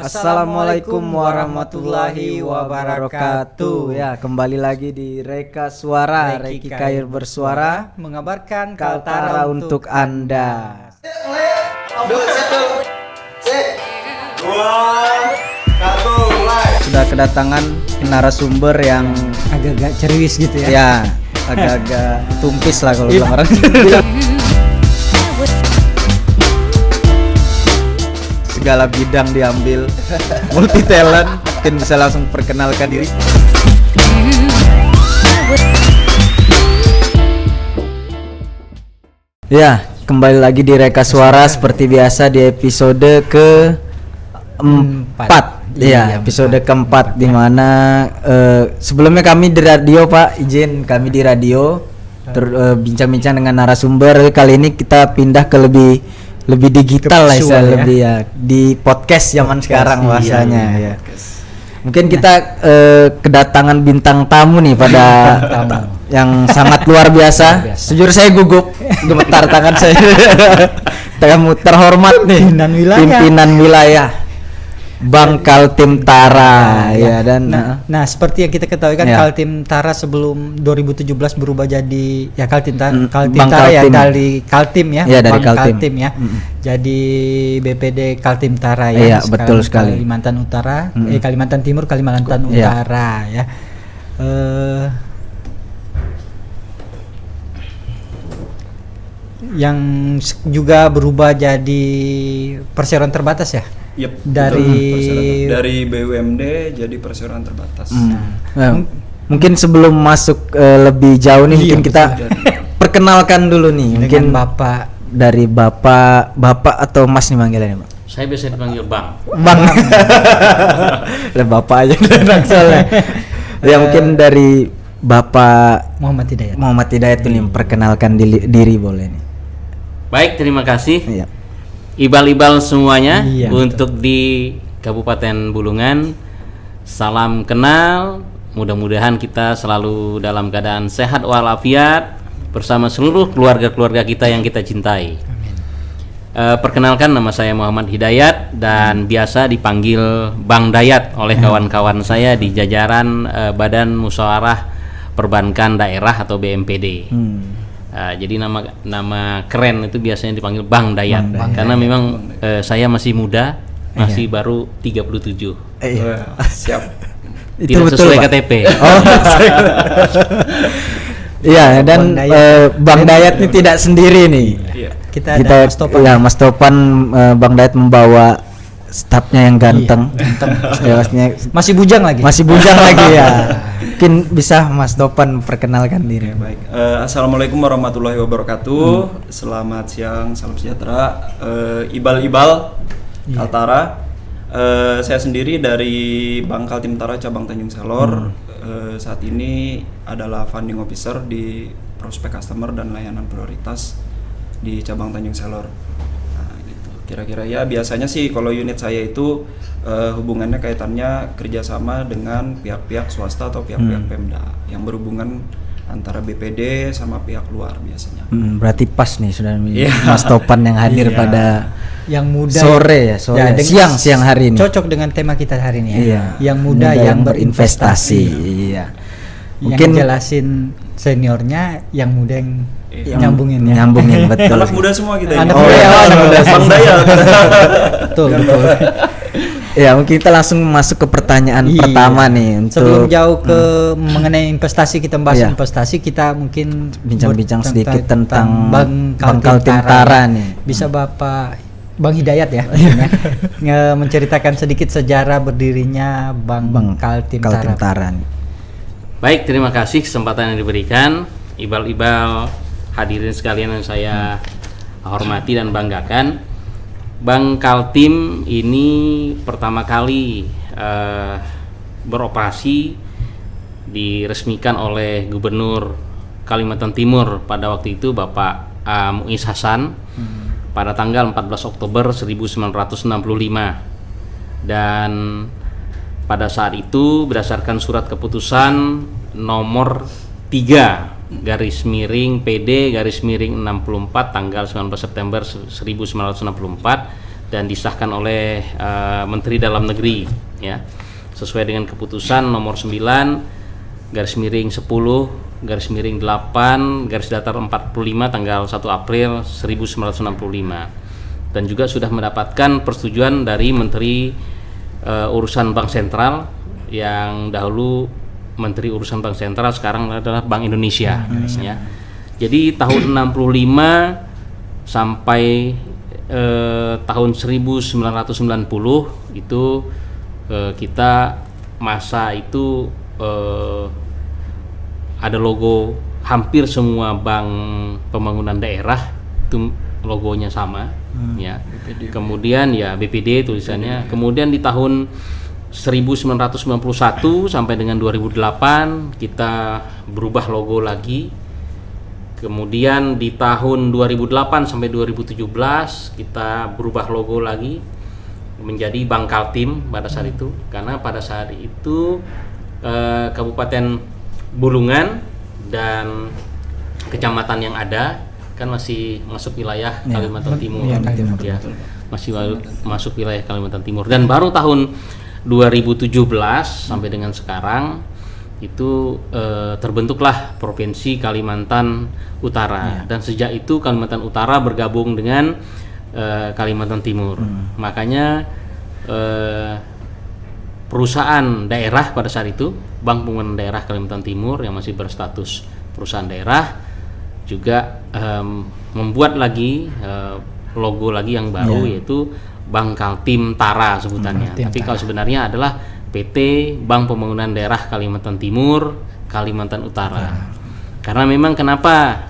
Assalamualaikum warahmatullahi wabarakatuh. Ya, kembali lagi di Reka Suara, Reki Kair bersuara mengabarkan Kaltara untuk Anda. Sudah kedatangan narasumber yang agak-agak ceriwis gitu ya. Ya, agak-agak tumpis lah kalau bilang orang. Segala bidang diambil, multi talent. Mungkin bisa langsung perkenalkan diri. Ya, kembali lagi di Reka Suara seperti biasa di episode keempat. Ya, episode keempat di mana sebelumnya kami di radio, Pak, izin kami di radio bincang-bincang dengan narasumber. Kali ini kita pindah ke lebih digital lah, lebih ya di podcast zaman sekarang bahasanya ya. Mungkin kita kedatangan bintang tamu nih pada yang sangat luar biasa. Sejujur saya gugup, gemetar tangan saya. Tamu terhormat nih, pimpinan wilayah Bang Kaltim Tara ya. Dan nah seperti yang kita ketahui kan ya. Kaltim Tara sebelum 2017 berubah jadi ya Kaltim Tara ya, dari Kaltim ya, dari Kaltim ya. Jadi BPD Kaltim Tara ya. Iya, betul sekali. Kalimantan Utara, Kalimantan Timur, Kalimantan Utara ya. Yang juga berubah jadi perseroan terbatas ya. Yep, dari BUMD jadi perseroan terbatas. Mungkin sebelum masuk lebih jauh nih, mungkin kita perkenalkan dulu nih. Mungkin Bapak atau Mas nih panggilannya, Pak? Saya biasa dipanggil Bang. Lah Bapak aja soalnya. Ya mungkin dari Bapak Muhammad Hidayat nih, perkenalkan diri boleh nih. Baik, terima kasih. Iya. Ibal-ibal semuanya untuk di Kabupaten Bulungan. Salam kenal. Mudah-mudahan kita selalu dalam keadaan sehat walafiat bersama seluruh keluarga-keluarga kita yang kita cintai. Perkenalkan, nama saya Muhammad Hidayat dan biasa dipanggil Bang Dayat oleh kawan-kawan saya di jajaran Badan Musyawarah Perbankan Daerah atau BMPD. Jadi nama keren itu biasanya dipanggil Bang Dayat, karena memang saya masih muda, masih baru 37. Siap. Tidak Itu betul, sesuai Pak. KTP. Iya, dan Bang Dayat ini tidak sendiri nih. Kita ada Mas Topan. Ya, Mas Topan, Bang Dayat membawa stafnya yang ganteng. Masih bujang lagi ya. Mungkin bisa Mas Topan perkenalkan diri. Baik. Assalamualaikum warahmatullahi wabarakatuh. Selamat siang, salam sejahtera. Ibal-ibal Kaltara. Saya sendiri dari Bank Kaltim Tara cabang Tanjung Salor. Saat ini adalah funding officer di prospek customer dan layanan prioritas di cabang Tanjung Salor. Nah, gitu. Kira-kira ya biasanya sih kalau unit saya itu hubungannya kaitannya kerjasama dengan pihak-pihak swasta atau pihak-pihak Pemda yang berhubungan antara BPD sama pihak luar biasanya. Berarti pas nih sudah Mas Topan yang hadir pada yang muda sore siang hari ini. Cocok dengan tema kita hari ini ya. Iya. Yang muda yang berinvestasi. Iya. Mungkin jelasin seniornya, yang muda yang nyambungin betul. Anak muda semua kita ini. Anak muda. Bang Dayat. Betul. Ya, mungkin kita langsung masuk ke pertanyaan pertama nih. Sebelum jauh ke mengenai investasi, kita bahas investasi, kita mungkin bincang-bincang sedikit tentang Bang Kaltim Tara nih. Bisa Bapak Bang Hidayat ya, menceritakan sedikit sejarah berdirinya Bang Kaltim Tara. Baik, terima kasih kesempatan yang diberikan. Ibal-ibal hadirin sekalian yang saya hormati dan banggakan. Bank Kaltim ini pertama kali beroperasi diresmikan oleh Gubernur Kalimantan Timur pada waktu itu Bapak Muiz Hasan pada tanggal 14 Oktober 1965, dan pada saat itu berdasarkan surat keputusan nomor 3 garis miring PD garis miring 64 tanggal 19 September 1964 dan disahkan oleh Menteri Dalam Negeri, ya, sesuai dengan keputusan nomor 9/10/8/45 tanggal 1 April 1965, dan juga sudah mendapatkan persetujuan dari Menteri Urusan Bank Sentral yang dahulu Menteri Urusan Bank Sentral, sekarang adalah Bank Indonesia. Ya. Jadi tahun 65 sampai tahun 1990 itu kita masa itu ada logo hampir semua bank pembangunan daerah itu logonya sama, ya. BPD. Kemudian ya BPD tulisannya. Kemudian di tahun 1991 sampai dengan 2008 kita berubah logo lagi. Kemudian di tahun 2008 sampai 2017 kita berubah logo lagi menjadi Bank Kaltim pada saat itu, karena pada saat itu Kabupaten Bulungan dan kecamatan yang ada kan masih masuk wilayah Kalimantan Timur, ya, masih masuk wilayah Kalimantan Timur, dan baru tahun 2017 sampai dengan sekarang itu terbentuklah Provinsi Kalimantan Utara, dan sejak itu Kalimantan Utara bergabung dengan Kalimantan Timur. Makanya perusahaan daerah pada saat itu, Bank Pembangunan Daerah Kalimantan Timur yang masih berstatus perusahaan daerah juga membuat lagi logo lagi yang baru, yaitu Bank Kaltim Tara sebutannya. Tapi kalau sebenarnya adalah PT Bank Pembangunan Daerah Kalimantan Timur, Kalimantan Utara. Karena memang kenapa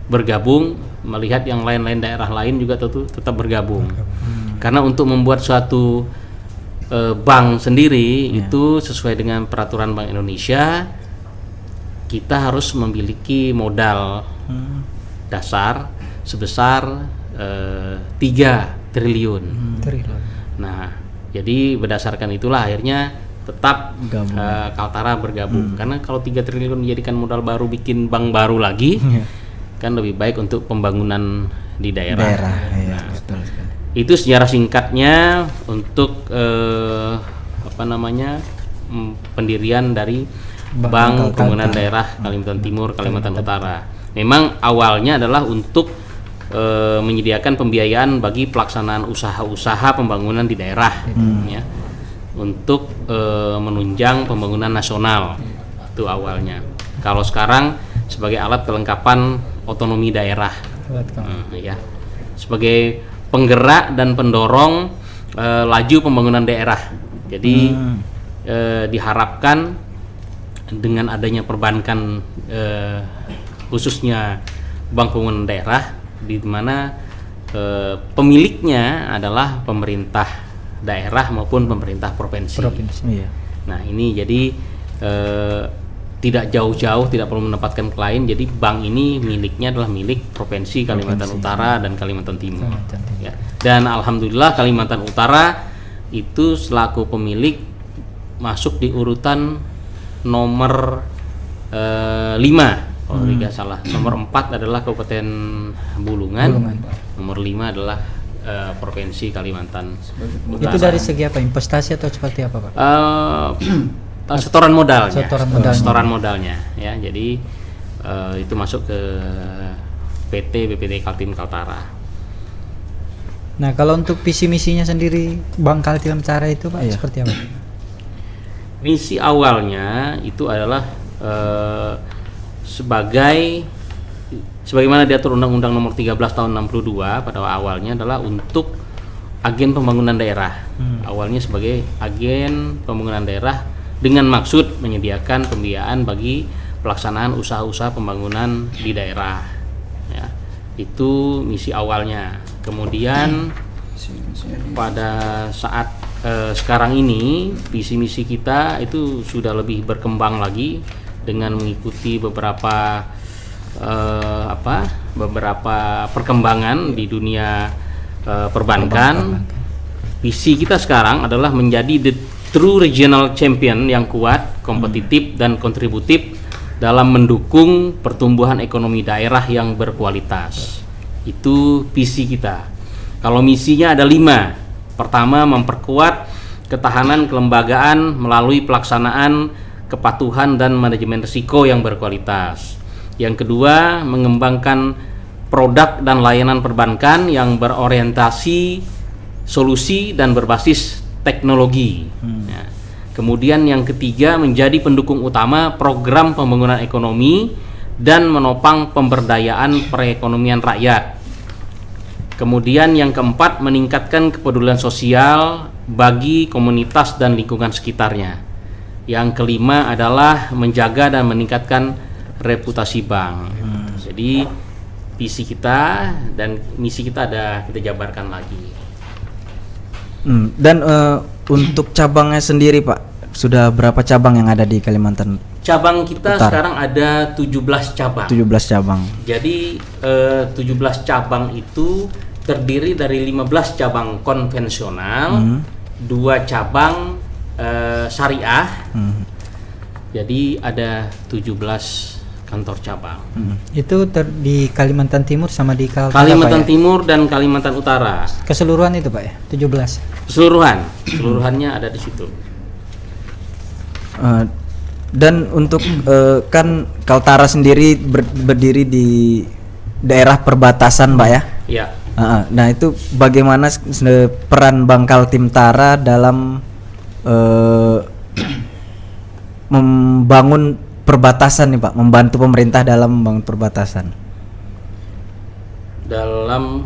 bergabung, melihat yang lain-lain daerah lain juga tetap bergabung. Karena untuk membuat suatu bank sendiri itu sesuai dengan peraturan Bank Indonesia, kita harus memiliki modal dasar sebesar 3 triliun. Nah, jadi berdasarkan itulah akhirnya tetap Kaltara bergabung. Karena kalau 3 triliun dijadikan modal baru bikin bank baru lagi, kan lebih baik untuk pembangunan di daerah. Ya, betul sekali. Itu sejarah singkatnya untuk pendirian dari Bank Pembangunan Daerah Kalimantan Timur, Kalimantan Utara. Memang awalnya adalah untuk menyediakan pembiayaan bagi pelaksanaan usaha-usaha pembangunan di daerah, ya, untuk menunjang pembangunan nasional. Itu awalnya. Kalau sekarang sebagai alat kelengkapan otonomi daerah, ya, sebagai penggerak dan pendorong laju pembangunan daerah. Jadi diharapkan dengan adanya perbankan, khususnya Bank Pembangunan Daerah, di mana pemiliknya adalah pemerintah daerah maupun pemerintah provinsi. Iya. Nah, ini jadi tidak jauh-jauh, tidak perlu menempatkan ke lain. Jadi bank ini miliknya adalah milik Provinsi Kalimantan Utara dan Kalimantan Timur. Ya. Dan alhamdulillah Kalimantan Utara itu selaku pemilik masuk di urutan nomor 5 kalau tidak salah. Nomor 4 adalah Kabupaten Bulungan. Nomor 5 adalah Provinsi Kalimantan Utara. Itu dari segi apa? Investasi atau seperti apa, Pak? Setoran modalnya. Setoran modalnya, ya. Jadi itu masuk ke PT BPD Kaltim Kaltara. Nah, kalau untuk visi misinya sendiri Bank Kaltim Tara itu, Pak, seperti apa? Misi awalnya itu adalah sebagaimana diatur Undang-Undang Nomor 13 Tahun 62 pada awalnya adalah untuk agen pembangunan daerah. Awalnya sebagai agen pembangunan daerah dengan maksud menyediakan pembiayaan bagi pelaksanaan usaha-usaha pembangunan di daerah. Ya, itu misi awalnya. Kemudian pada saat sekarang ini visi misi kita itu sudah lebih berkembang lagi dengan mengikuti beberapa perkembangan di dunia perbankan. Visi kita sekarang adalah menjadi the true regional champion yang kuat, kompetitif dan kontributif dalam mendukung pertumbuhan ekonomi daerah yang berkualitas. Itu visi kita. Kalau misinya ada 5. Pertama, memperkuat ketahanan kelembagaan melalui pelaksanaan kepatuhan dan manajemen risiko yang berkualitas. Yang kedua, mengembangkan produk dan layanan perbankan yang berorientasi solusi dan berbasis teknologi. Ya. Kemudian yang ketiga, menjadi pendukung utama program pembangunan ekonomi dan menopang pemberdayaan perekonomian rakyat. Kemudian yang keempat, meningkatkan kepedulian sosial bagi komunitas dan lingkungan sekitarnya. Yang kelima adalah menjaga dan meningkatkan reputasi bank. Jadi visi kita dan misi kita kita jabarkan lagi. Dan untuk cabangnya sendiri Pak, sudah berapa cabang yang ada di Kalimantan? Cabang kita Utara. sekarang ada 17 cabang. 17 cabang. Jadi 17 cabang itu terdiri dari 15 cabang konvensional, 2 cabang syariah. Jadi ada 17 kantor cabang. Itu di Kalimantan Timur sama di Kalimantan Timur dan Kalimantan Utara. Keseluruhan itu Pak ya, 17. Keseluruhannya ada di situ. Dan untuk kan Kaltara sendiri berdiri di daerah perbatasan Pak ya? Iya. Nah itu bagaimana peran Bank Kaltim Tara dalam membangun perbatasan nih Pak, membantu pemerintah dalam membangun perbatasan. Dalam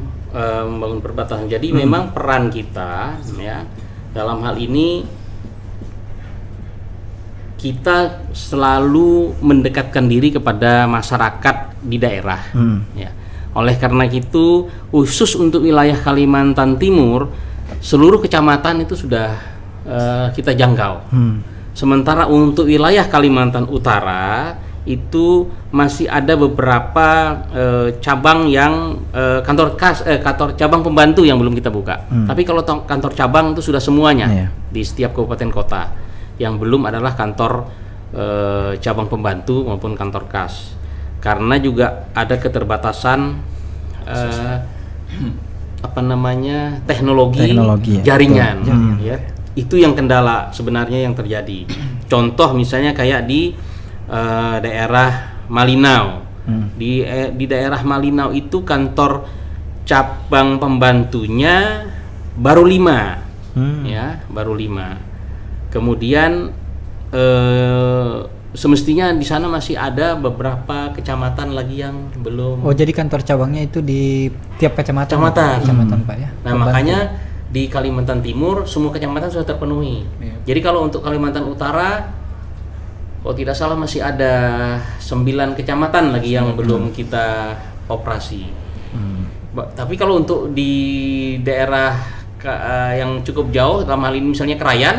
membangun perbatasan. Jadi memang peran kita ya dalam hal ini kita selalu mendekatkan diri kepada masyarakat di daerah. Ya. Oleh karena itu, khusus untuk wilayah Kalimantan Timur, seluruh kecamatan itu sudah kita jangkau. Sementara untuk wilayah Kalimantan Utara itu masih ada beberapa cabang yang kantor cabang pembantu yang belum kita buka. Tapi kalau kantor cabang itu sudah semuanya di setiap kabupaten kota. Yang belum adalah kantor cabang pembantu maupun kantor kas. Karena juga ada keterbatasan teknologi jaringan. Ya. Itu yang kendala sebenarnya yang terjadi. Contoh misalnya kayak di daerah Malinau. Di daerah Malinau itu kantor cabang pembantunya baru 5. Ya, baru 5. Kemudian semestinya di sana masih ada beberapa kecamatan lagi yang belum. Oh, jadi kantor cabangnya itu di tiap kecamatan. Kecamatan Pak ya. Nah, makanya di Kalimantan Timur semua kecamatan sudah terpenuhi. Jadi kalau untuk Kalimantan Utara, kalau tidak salah masih ada 9 kecamatan lagi yang belum kita operasi. Tapi kalau untuk di daerah yang cukup jauh, dalam hal ini misalnya Krayan,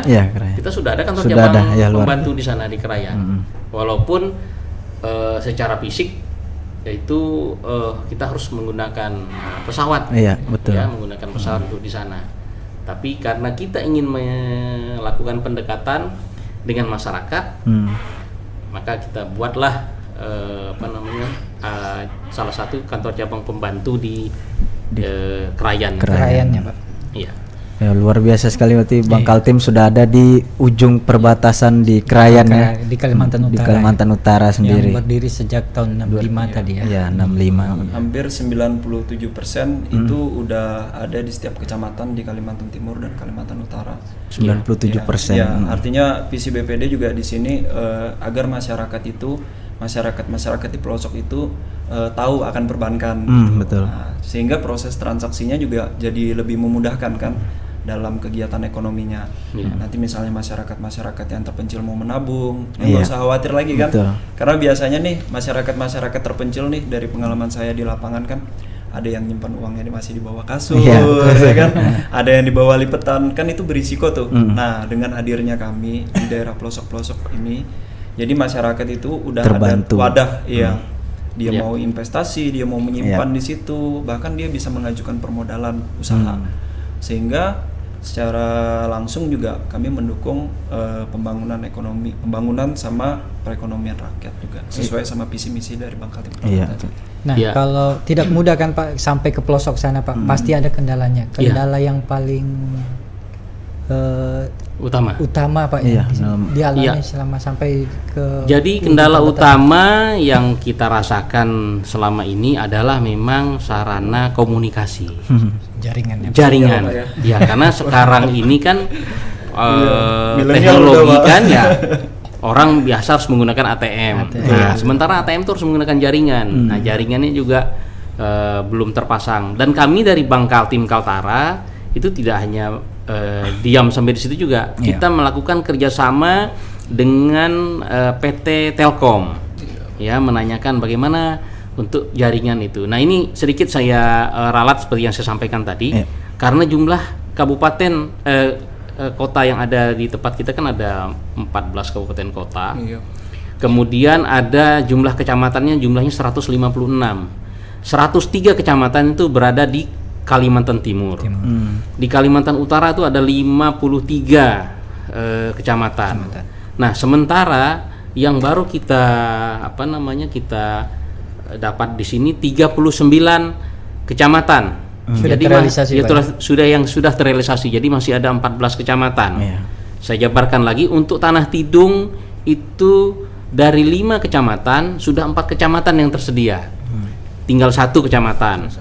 kita sudah ada kantor cabang pembantu di sana di Krayan. Walaupun secara fisik yaitu kita harus menggunakan pesawat, betul. Ya, menggunakan pesawat untuk di sana. Tapi karena kita ingin melakukan pendekatan dengan masyarakat, maka kita buatlah salah satu kantor cabang pembantu di Krayan. Krayannya Pak. Iya. Ya, luar biasa sekali berarti Bang Kaltim sudah ada di ujung perbatasan di Krayan ya. Di Kalimantan Utara. Di Kalimantan Utara sendiri. Yang berdiri sejak tahun 65 tadi ya. Iya, 65. Hampir 97% itu udah ada di setiap kecamatan di Kalimantan Timur dan Kalimantan Utara. 97%. Ya, artinya visi BPD juga di sini agar masyarakat di pelosok itu tahu akan perbankan. Betul. Nah, sehingga proses transaksinya juga jadi lebih memudahkan kan dalam kegiatan ekonominya. Nanti misalnya masyarakat yang terpencil mau menabung, nggak usah khawatir lagi kan. Betul. Karena biasanya nih masyarakat terpencil nih, dari pengalaman saya di lapangan kan, ada yang nyimpan uangnya masih di bawah kasur, ya kan? Ada yang di bawah lipetan, kan itu berisiko tuh. Nah, dengan hadirnya kami di daerah pelosok-pelosok ini, jadi masyarakat itu udah terbantu. Ada wadah, dia mau investasi, dia mau menyimpan di situ, bahkan dia bisa mengajukan permodalan usaha. Sehingga secara langsung juga kami mendukung pembangunan sama perekonomian rakyat juga sesuai sama visi misi dari Bank Kaltim Tara. Iya. Nah, kalau tidak mudah kan Pak sampai ke pelosok sana Pak, pasti ada kendalanya. Kendala yang paling utama Pak Iya, dialami selama sampai ke. Jadi kendala utama yang kita rasakan selama ini adalah memang sarana komunikasi. Jaringan. Ya, karena sekarang ini kan milenial teknologi udah, Pak. kan ya orang biasa harus menggunakan ATM. Nah, sementara ATM itu harus menggunakan jaringan. Nah, jaringannya juga belum terpasang. Dan kami dari Bank Kaltim Kaltara itu tidak hanya diam sampai di situ juga. Kita melakukan kerjasama dengan PT Telkom, ya, menanyakan bagaimana untuk jaringan itu. Nah, ini sedikit saya ralat seperti yang saya sampaikan tadi, karena jumlah kabupaten kota yang ada di tempat kita kan ada 14 kabupaten kota. Kemudian ada jumlah kecamatannya jumlahnya 156. 103 kecamatan itu berada di Kalimantan Timur. Di Kalimantan Utara itu ada 53 kecamatan. Nah, sementara yang baru kita kita dapat di sini 39 kecamatan. Jadi sudah terrealisasi. Jadi masih ada 14 kecamatan. Saya jabarkan lagi, untuk Tanah Tidung itu dari 5 kecamatan sudah 4 kecamatan yang tersedia. Tinggal 1 kecamatan.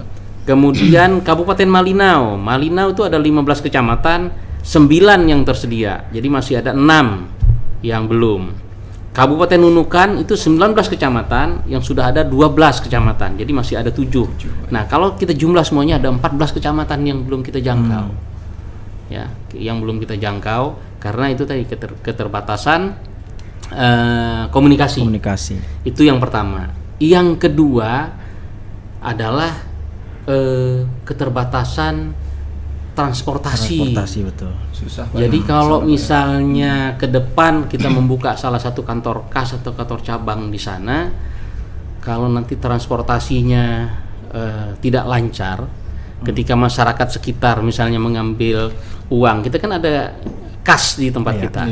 Kemudian Kabupaten Malinau itu ada 15 kecamatan, 9 yang tersedia. Jadi masih ada 6 yang belum. Kabupaten Nunukan itu 19 kecamatan, yang sudah ada 12 kecamatan. Jadi masih ada 7. Nah, kalau kita jumlah semuanya ada 14 kecamatan yang belum kita jangkau. Ya, yang belum kita jangkau karena itu tadi keterbatasan komunikasi. Itu yang pertama. Yang kedua adalah keterbatasan transportasi betul. Susah. Jadi kalau misalnya ke depan kita membuka salah satu kantor kas atau kantor cabang di sana, kalau nanti transportasinya tidak lancar, ketika masyarakat sekitar misalnya mengambil uang, kita kan ada kas di tempat kita.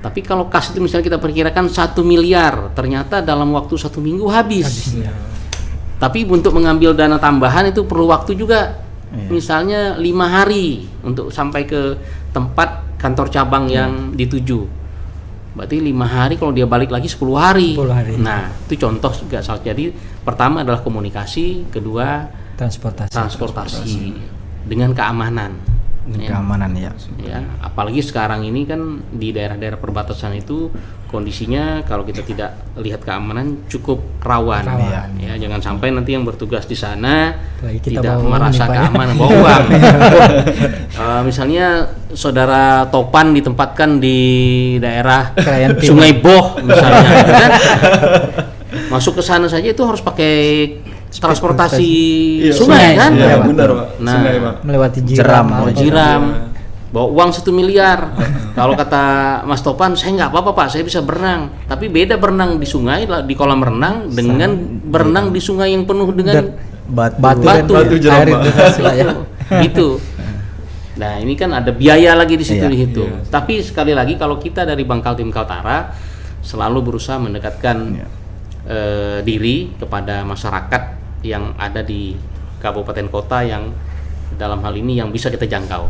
Tapi kalau kas itu misalnya kita perkirakan 1 miliar, ternyata dalam waktu 1 minggu habis. Tapi untuk mengambil dana tambahan itu perlu waktu juga, misalnya 5 hari untuk sampai ke tempat kantor cabang yang dituju. Berarti 5 hari, kalau dia balik lagi 10 hari. Nah, itu contoh juga. Jadi pertama adalah komunikasi, kedua transportasi dengan keamanan. Keamanan ya. Apalagi sekarang ini kan di daerah-daerah perbatasan itu kondisinya kalau kita tidak lihat keamanan cukup rawan. Ya, jangan sampai nanti yang bertugas di sana tidak merasa keamanan, bawa uang. Misalnya saudara Topan ditempatkan di daerah Sungai Boh misalnya, kan? Masuk ke sana saja itu harus pakai transportasi sungai kan? Benar, Pak. Nah, sungai, Pak. Melewati jiram, bawa uang 1 miliar. Kalau kata Mas Topan, saya nggak apa-apa Pak, saya bisa berenang. Tapi beda berenang di sungai, di kolam renang dengan berenang di sungai yang penuh dengan batu jeram. Gitu. Nah, ini kan ada biaya lagi di situ dihitung. Tapi sekali lagi kalau kita dari Bank Kaltim Kaltara selalu berusaha mendekatkan diri kepada masyarakat yang ada di kabupaten kota yang dalam hal ini yang bisa kita jangkau.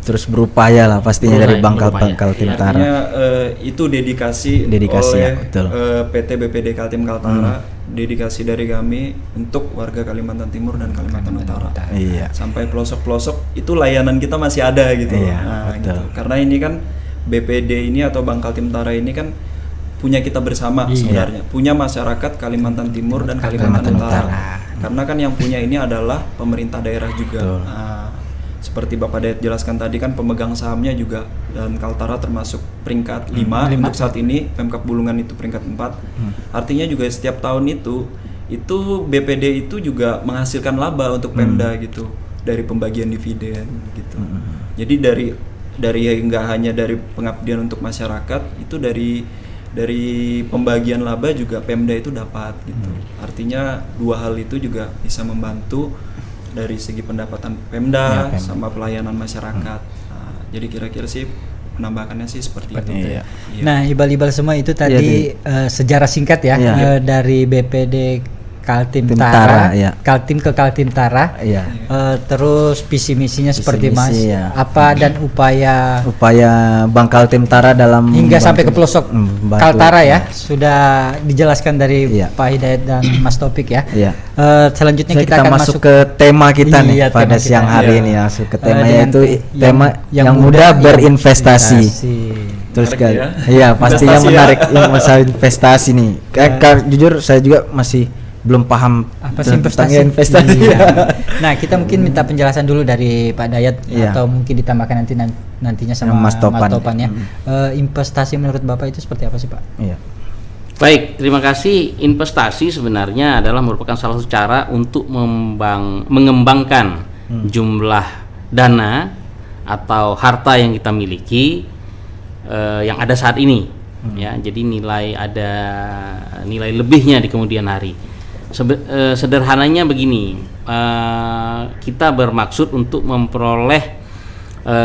Terus berupaya lah pastinya dari Bank Kaltim Tara. Artinya itu dedikasi oleh PT BPD Kaltim Kaltara, dedikasi dari kami untuk warga Kalimantan Timur dan Kalimantan Utara. Sampai pelosok-pelosok itu layanan kita masih ada gitu. Gitu. Karena ini kan BPD ini atau Bank Kaltim Tara ini kan punya kita bersama sebenarnya, punya masyarakat Kalimantan Timur dan Kalimantan Utara. Karena kan yang punya ini adalah pemerintah daerah juga. Seperti Bapak Dayat jelaskan tadi kan pemegang sahamnya juga, dan Kaltara termasuk peringkat 5 untuk saat ini, Pemkab Bulungan itu peringkat 4. Artinya juga setiap tahun itu BPD itu juga menghasilkan laba untuk Pemda gitu, dari pembagian dividen gitu. Jadi dari nggak hanya dari pengabdian untuk masyarakat, itu dari pembagian laba juga Pemda itu dapat gitu. Artinya 2 hal itu juga bisa membantu dari segi pendapatan Pemda sama pelayanan masyarakat. Nah, jadi kira-kira sih penambahannya sih seperti itu. Iya. Iya. Nah, ibal-ibal semua itu tadi sejarah singkat ya, dari BPD Kaltim Tara, Kaltim ke Kaltim Tara. Iya. Terus visi misinya seperti Mas, ya. apa dan upaya Bang Kaltim Tara dalam hingga sampai ke pelosok Kaltara ya, ya. sudah dijelaskan dari Pak Hidayat dan Mas Topik ya. Iya. Selanjutnya kita akan masuk ke tema kita nih pada tema siang kita. hari ini, masuk ke tema Dengan yaitu tema yang mudah berinvestasi. Terus Menarik kan, ya. iya pastinya Investasi menarik masalah investasi nih. Jujur saya juga masih belum paham apa sih tentang investasi. investasi. Nah, kita mungkin minta penjelasan dulu dari Pak Dayat atau mungkin ditambahkan nantinya sama Mas Topan. ya. Investasi menurut Bapak itu seperti apa sih, Pak? Iya. Baik, terima kasih. Investasi sebenarnya adalah merupakan salah satu cara untuk mengembangkan jumlah dana atau harta yang kita miliki yang ada saat ini. Ya, jadi nilai lebihnya di kemudian hari. Sederhananya begini, kita bermaksud untuk memperoleh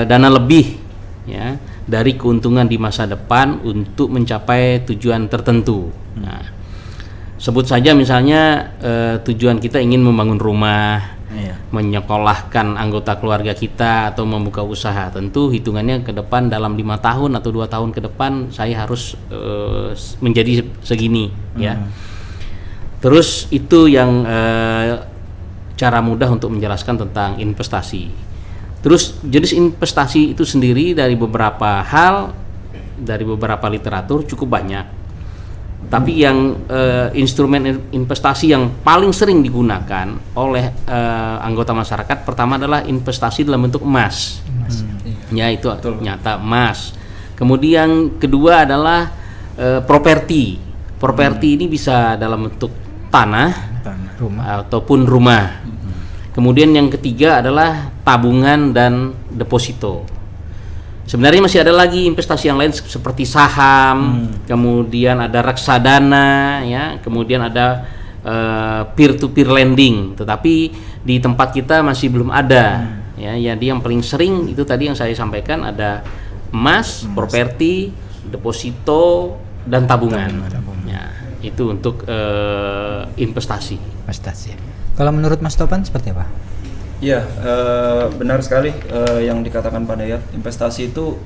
dana lebih ya dari keuntungan di masa depan untuk mencapai tujuan tertentu. Nah, sebut saja misalnya tujuan kita ingin membangun rumah, menyekolahkan anggota keluarga kita atau membuka usaha. Tentu hitungannya ke depan dalam 5 tahun atau 2 tahun ke depan saya harus menjadi segini ya. Terus itu yang cara mudah untuk menjelaskan tentang investasi. Terus jenis investasi itu sendiri dari beberapa hal, dari beberapa literatur cukup banyak. Tapi yang instrumen investasi yang paling sering digunakan oleh anggota masyarakat pertama adalah investasi dalam bentuk emas. Ya, itu nyata emas. Kemudian kedua adalah properti. Properti ini bisa dalam bentuk tanah, rumah ataupun rumah. Kemudian yang ketiga adalah tabungan dan deposito. Sebenarnya masih ada lagi investasi yang lain seperti saham, kemudian ada reksadana, ya, kemudian ada peer to peer lending. Tetapi di tempat kita masih belum ada. Ya, jadi yang paling sering itu tadi yang saya sampaikan ada emas, properti, deposito dan tabungan. Ya, itu untuk investasi. Kalau menurut Mas Topan seperti apa? Ya, benar sekali yang dikatakan Pak Dayat. Investasi itu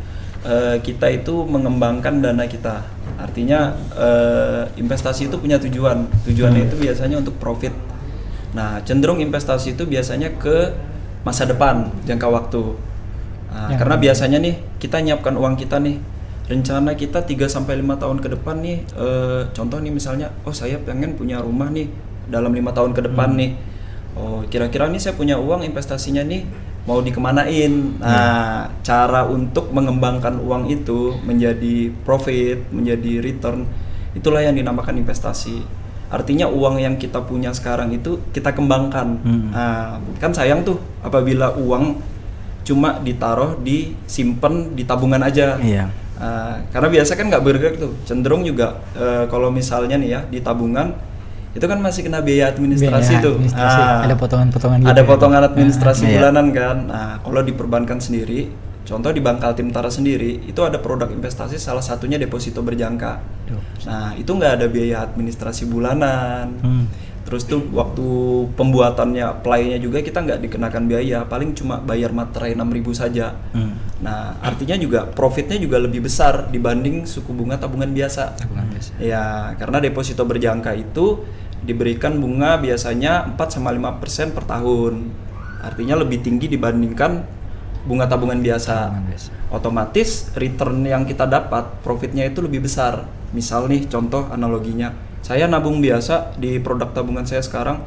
kita itu mengembangkan dana kita. Artinya investasi itu punya tujuan. Tujuannya itu biasanya untuk profit. Nah, cenderung investasi itu biasanya ke masa depan, jangka waktu. Nah, karena biasanya nih kita nyiapkan uang kita nih. Rencana kita 3-5 tahun ke depan nih, contoh nih misalnya, saya pengen punya rumah nih dalam 5 tahun ke depan nih. Kira-kira nih saya punya uang investasinya nih mau dikemanain. Nah, cara untuk mengembangkan uang itu menjadi profit, menjadi return, itulah yang dinamakan investasi. Artinya uang yang kita punya sekarang itu kita kembangkan. Nah, kan sayang tuh apabila uang cuma ditaruh, disimpan di tabungan aja. Karena biasa kan nggak bergerak tuh, cenderung juga kalau misalnya nih ya di tabungan itu kan masih kena biaya administrasi tuh. Ada potongan-potongan gitu. Ada potongan administrasi bulanan kan. Nah, kalau di perbankan sendiri, contoh di Bank Kaltim Tara sendiri, itu ada produk investasi salah satunya deposito berjangka. Nah, itu nggak ada biaya administrasi bulanan. Terus tuh waktu pembuatannya, apply-nya juga kita nggak dikenakan biaya, paling cuma bayar materai 6.000 saja. Nah, artinya juga profitnya juga lebih besar dibanding suku bunga tabungan biasa. Ya, karena deposito berjangka itu diberikan bunga biasanya 4-5% per tahun. Artinya lebih tinggi dibandingkan bunga tabungan biasa. Otomatis return yang kita dapat, profitnya itu lebih besar. Misal nih contoh analoginya, saya nabung biasa di produk tabungan saya sekarang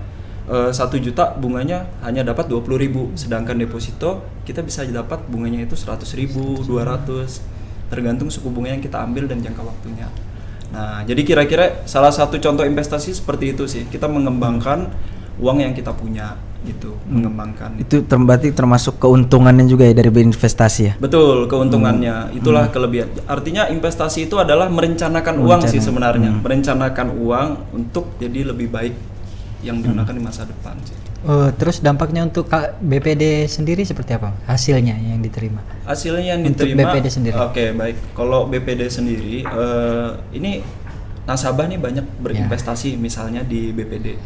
1 juta bunganya hanya dapat 20.000, sedangkan deposito kita bisa dapat bunganya itu 100.000, 200, tergantung suku bunga yang kita ambil dan jangka waktunya. Nah, jadi kira-kira salah satu contoh investasi seperti itu sih, kita mengembangkan uang yang kita punya gitu, mengembangkan. Itu berarti termasuk keuntungannya juga ya dari berinvestasi ya? Betul, keuntungannya. Itulah kelebihan. Artinya investasi itu adalah merencanakan uang sih sebenarnya. Merencanakan uang untuk jadi lebih baik yang digunakan di masa depan sih. Terus dampaknya untuk BPD sendiri seperti apa? Hasilnya yang diterima? Hasilnya yang Untuk diterima BPD sendiri. Oke, baik. Kalau BPD sendiri ini nasabah nih banyak berinvestasi misalnya di BPD.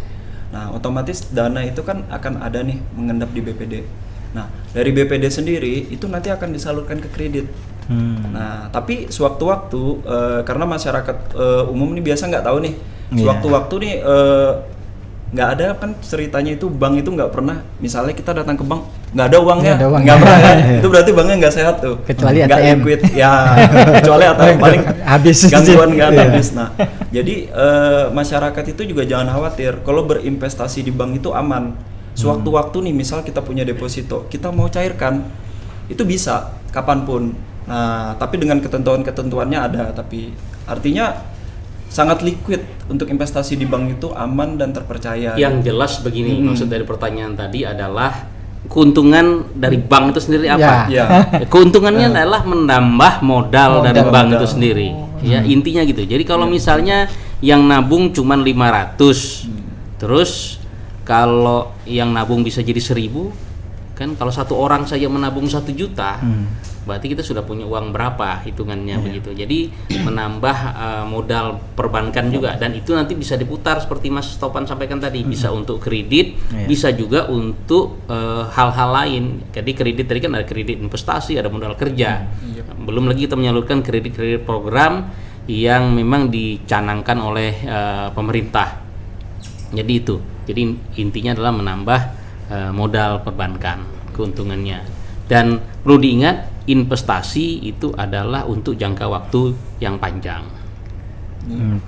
Nah, otomatis dana itu kan akan ada nih mengendap di BPD. Nah, dari BPD sendiri itu nanti akan disalurkan ke kredit. Nah, tapi sewaktu-waktu karena masyarakat umum ini biasa nggak tahu nih, sewaktu-waktu nih nggak ada kan ceritanya itu bank itu nggak pernah, misalnya kita datang ke bank nggak ada uangnya, nggak pernah kan? Itu berarti banknya nggak sehat tuh, kecuali nggak ATM. liquid ya, kecuali ATM paling habis gangguan nggak habis. Nah, jadi masyarakat itu juga jangan khawatir kalau berinvestasi di bank itu aman. Sewaktu-waktu nih misal kita punya deposito, kita mau cairkan itu bisa kapanpun. Nah, tapi dengan ketentuan-ketentuannya ada, tapi artinya sangat liquid untuk investasi di bank itu aman dan terpercaya. Yang jelas begini, maksud dari pertanyaan tadi adalah keuntungan dari bank itu sendiri apa? Keuntungannya adalah menambah modal dari bank itu sendiri. Ya, intinya gitu. Jadi kalau misalnya yang nabung cuma 500, terus kalau yang nabung bisa jadi 1000, kan kalau satu orang saja menabung 1 juta, berarti kita sudah punya uang berapa hitungannya begitu. Jadi menambah modal perbankan juga, dan itu nanti bisa diputar seperti Mas Topan sampaikan tadi, bisa untuk kredit, bisa juga untuk hal-hal lain. Jadi kredit tadi kan ada kredit investasi, ada modal kerja. Belum lagi kita menyalurkan kredit-kredit program yang memang dicanangkan oleh pemerintah. Jadi itu. Jadi intinya adalah menambah modal perbankan, keuntungannya. Dan perlu diingat, investasi itu adalah untuk jangka waktu yang panjang.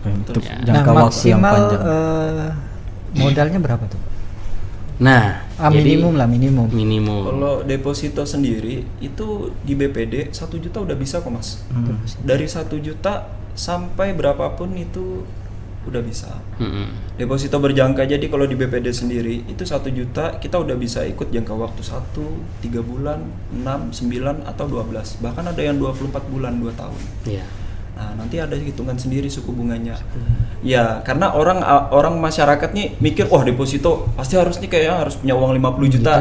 Untuk Nah, jangka waktu yang maksimal panjang. Modalnya berapa tuh? Nah, minimum. Kalau deposito sendiri itu di BPD 1 juta udah bisa kok Mas. Dari 1 juta sampai berapapun itu udah bisa. Deposito berjangka, jadi kalau di BPD sendiri itu 1 juta kita udah bisa ikut jangka waktu 1, 3 bulan, 6, 9 atau 12. Bahkan ada yang 24 bulan, 2 tahun. Iya. Nah, nanti ada hitungan sendiri suku bunganya. Ya, karena orang masyarakat nih mikir, wah deposito pasti harus nih kayak harus punya uang 50 juta.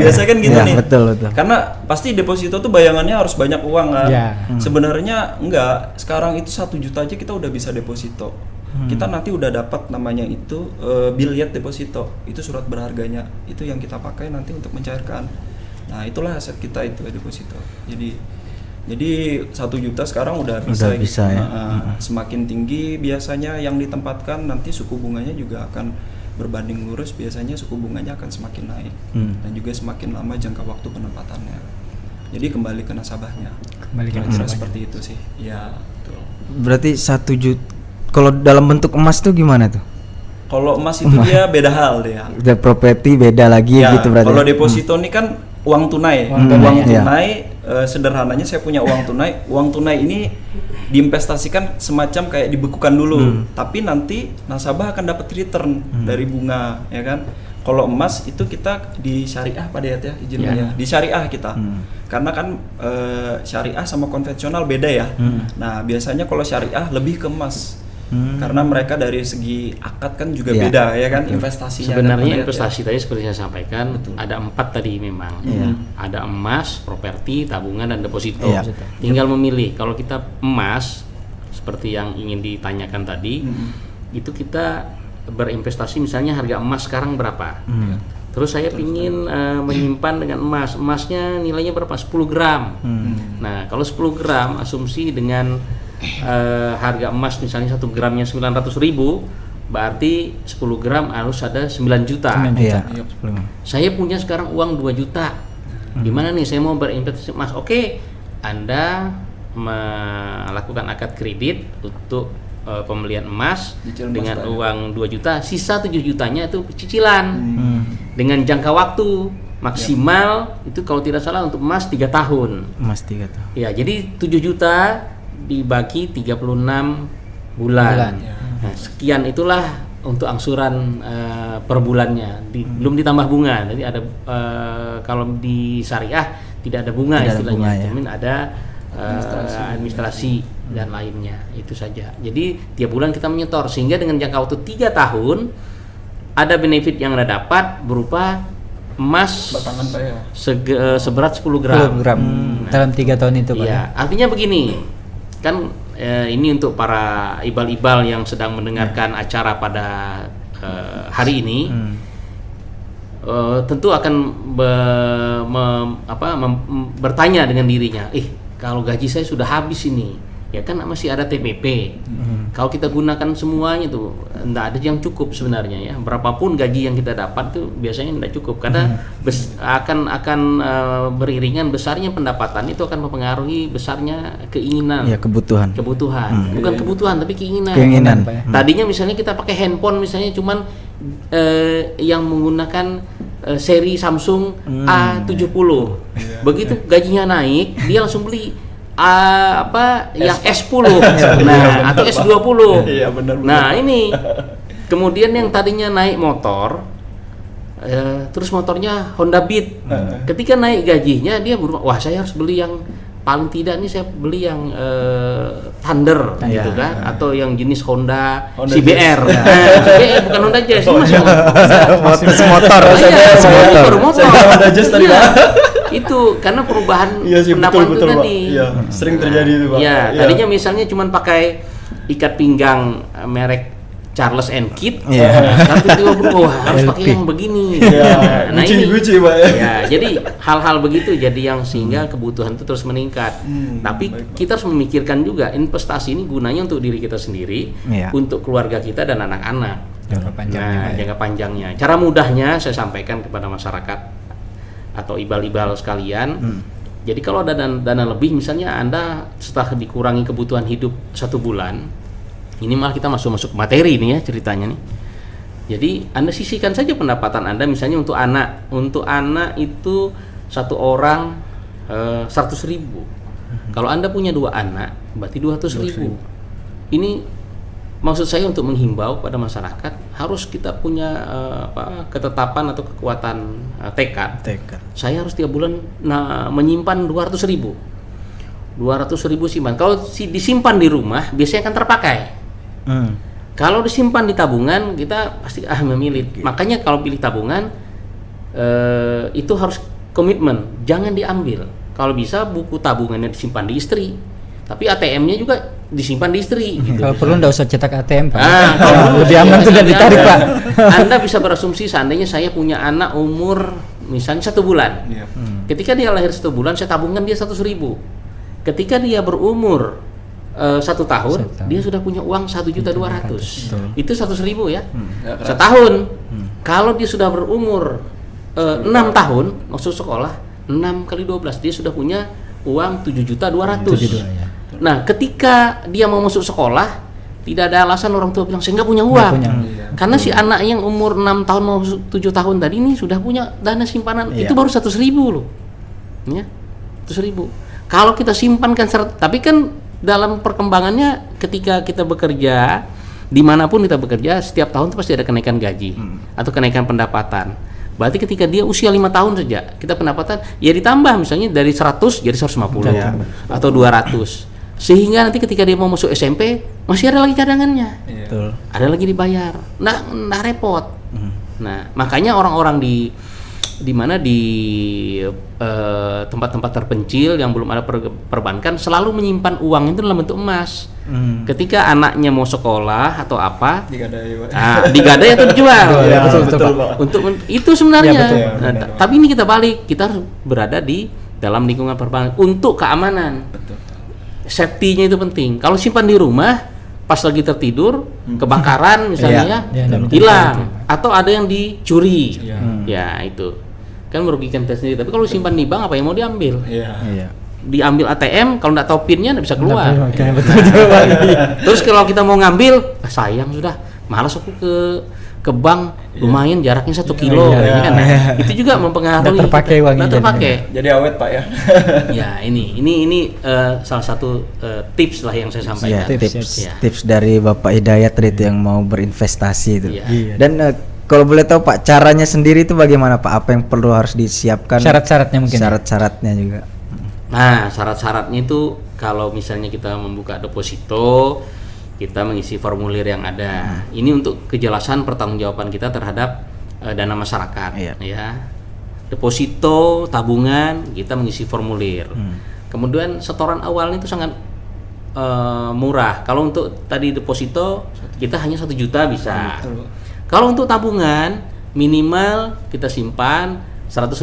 Biasanya kan gitu nih. Betul. Karena pasti deposito tuh bayangannya harus banyak uang kan. Sebenarnya enggak. Sekarang itu 1 juta aja kita udah bisa deposito. Kita nanti udah dapat namanya itu billet deposito, itu surat berharganya, itu yang kita pakai nanti untuk mencairkan. Nah, itulah aset kita itu deposito. Jadi 1 juta sekarang udah bisa ya. Semakin tinggi biasanya yang ditempatkan, nanti suku bunganya juga akan berbanding lurus, biasanya suku bunganya akan semakin naik dan juga semakin lama jangka waktu penempatannya. Jadi kembali ke nasabahnya. Kira-kira seperti itu sih. Ya, betul. Berarti 1 juta. Kalau dalam bentuk emas tuh gimana tuh? Kalau emas itu dia beda hal dia. Udah properti beda lagi gitu berarti. Kalau deposito ini kan uang tunai. Sederhananya saya punya uang tunai. Uang tunai ini diinvestasikan semacam kayak dibekukan dulu. Tapi nanti nasabah akan dapat return dari bunga, ya kan? Kalau emas itu kita di syariah pada ya izinnya. Di syariah kita. Karena kan syariah sama konvensional beda ya. Nah, biasanya kalau syariah lebih ke emas. Karena mereka dari segi akad kan juga beda ya kan, investasinya. Sebenarnya investasi tadi seperti saya sampaikan, ada 4 tadi memang. Ada emas, properti, tabungan, dan deposito. Tinggal memilih. Kalau kita emas seperti yang ingin ditanyakan tadi, itu kita berinvestasi, misalnya harga emas sekarang berapa. Terus saya ingin menyimpan dengan emas. Emasnya nilainya berapa? 10 gram. Nah, kalau 10 gram asumsi dengan harga emas misalnya 1 gramnya 900.000, berarti 10 gram harus ada 9 juta. Saya punya sekarang uang 2 juta. Gimana nih saya mau berinvestasi emas? Oke, Anda melakukan akad kredit untuk pembelian emas dengan uang 2 juta, sisa 7 jutanya itu cicilan dengan jangka waktu maksimal itu kalau tidak salah untuk emas 3 tahun. Emas 3 tahun. Ya, jadi 7 juta dibagi 36 bulan. Nah, sekian itulah untuk angsuran per bulannya. Belum ditambah bunga. Jadi ada kalau di syariah tidak ada bunga istilahnya. Cuman ada administrasi dan lainnya, itu saja. Jadi tiap bulan kita menyetor, sehingga dengan jangka waktu 3 tahun ada benefit yang Anda dapat berupa emas Batangan Pak ya. seberat 10 gram. 10 gram dalam 3 tahun itu Pak. Iya, artinya begini, kan ini untuk para ibal-ibal yang sedang mendengarkan acara pada hari ini, tentu akan bertanya dengan dirinya, kalau gaji saya sudah habis ini, ya kan masih ada TPP. Kalau kita gunakan semuanya tuh, enggak ada yang cukup sebenarnya ya. Berapapun gaji yang kita dapat tuh biasanya enggak cukup karena akan beriringan besarnya pendapatan itu akan mempengaruhi besarnya keinginan. Ya, kebutuhan. Bukan kebutuhan tapi keinginan. Tadinya misalnya kita pakai handphone misalnya cuman yang menggunakan seri Samsung A70. Begitu gajinya naik, dia langsung beli yang S10 atau S20. Iya, benar. Nah, ini kemudian yang tadinya naik motor terus motornya Honda Beat. Ketika naik gajinya dia berubah, wah saya harus beli yang paling tidak nih saya beli yang Thunder gitu kan, atau yang jenis Honda CBR. Bukan Honda Jazz, ini masih motor. Motor. Honda Jazz tadi Pak. Itu karena perubahan Iya pendapat betul, itu tadi. Iya, sering terjadi itu Pak. Iya, tadinya misalnya cuma pakai ikat pinggang merek Charles and Keith. Sekarang tiba-tiba berubah harus pakai yang begini. Nah, ini Gucci Pak ya. Ya, jadi hal-hal begitu jadi yang sehingga kebutuhan itu terus meningkat. Tapi kita harus memikirkan juga investasi ini gunanya untuk diri kita sendiri, untuk keluarga kita dan anak-anak. Jangka panjangnya. Cara mudahnya saya sampaikan kepada masyarakat atau ibal-ibal sekalian. Jadi kalau ada dana lebih, misalnya Anda setelah dikurangi kebutuhan hidup 1 bulan, ini malah kita masuk materi nih ya ceritanya nih. Jadi Anda sisihkan saja pendapatan Anda misalnya untuk anak. Untuk anak itu 1 orang 100.000. Kalau Anda punya 2 anak, berarti 200.000. Ini maksud saya untuk menghimbau pada masyarakat harus kita punya ketetapan atau kekuatan tekad. Saya harus tiap bulan menyimpan 200.000 simpan. Kalau disimpan di rumah biasanya akan terpakai. Kalau disimpan di tabungan kita pasti memilih. Makanya kalau pilih tabungan itu harus komitmen, jangan diambil. Kalau bisa buku tabungannya disimpan di istri, tapi ATM-nya juga disimpan di istri gitu. Kalau perlu nggak usah cetak ATM Pak. Kalau lebih aman tuh dan ditarik Pak. Anda bisa berasumsi seandainya saya punya anak umur misalnya 1 bulan. Ketika dia lahir 1 bulan saya tabungkan dia 100.000. Ketika dia berumur 1 tahun dia sudah punya uang 1.200.000. Itu 100.000 ya. Setahun. Kalau dia sudah berumur 6 tahun masuk sekolah, 6 kali 12 dia sudah punya uang 7.200.000. Nah, ketika dia mau masuk sekolah, tidak ada alasan orang tua bilang saya nggak punya uang. Karena si anak yang umur 6 tahun mau 7 tahun tadi ini sudah punya dana simpanan, itu baru 100.000 loh. Ya, 100.000. Kalau kita simpankan tapi kan dalam perkembangannya ketika kita bekerja, dimanapun kita bekerja, setiap tahun itu pasti ada kenaikan gaji atau kenaikan pendapatan. Berarti ketika dia usia 5 tahun saja, kita pendapatan ya ditambah misalnya dari 100 jadi 150 atau 200. Sehingga nanti ketika dia mau masuk SMP masih ada lagi cadangannya. Ada lagi dibayar. Nah repot. Nah, makanya orang-orang di tempat-tempat terpencil yang belum ada perbankan selalu menyimpan uang itu dalam bentuk emas. Ketika anaknya mau sekolah atau apa, digadai atau dijual. Untuk itu sebenarnya. Tapi ini kita balik, kita harus berada di dalam lingkungan perbankan untuk keamanan. Safety-nya itu penting. Kalau simpan di rumah, pas lagi tertidur, kebakaran misalnya hilang, atau ada yang dicuri, ya itu kan merugikan kita sendiri. Tapi kalau simpan di bank, apa yang mau diambil? Diambil ATM, kalau nggak tahu pinnya nggak bisa keluar. Terus kalau kita mau ngambil, sayang sudah, malas aku ke bank, lumayan jaraknya 1 kilo, kan? Itu juga mempengaruhi. Nggak terpakai uangnya. Jadi awet Pak ya. Ya ini salah satu tips lah yang saya sampaikan. Tips dari Bapak Hidayat itu yang mau berinvestasi itu. Dan kalau boleh tahu Pak, caranya sendiri itu bagaimana Pak? Apa yang perlu harus disiapkan? Syarat-syaratnya mungkin. Syarat-syaratnya juga. Nah, syarat-syaratnya itu kalau misalnya kita membuka deposito, kita mengisi formulir yang ada. Ini untuk kejelasan pertanggungjawaban kita terhadap dana masyarakat, ya. Deposito, tabungan, kita mengisi formulir. Kemudian setoran awalnya itu sangat murah. Kalau untuk tadi deposito kita hanya 1 juta bisa. Kalau untuk tabungan minimal kita simpan 100.000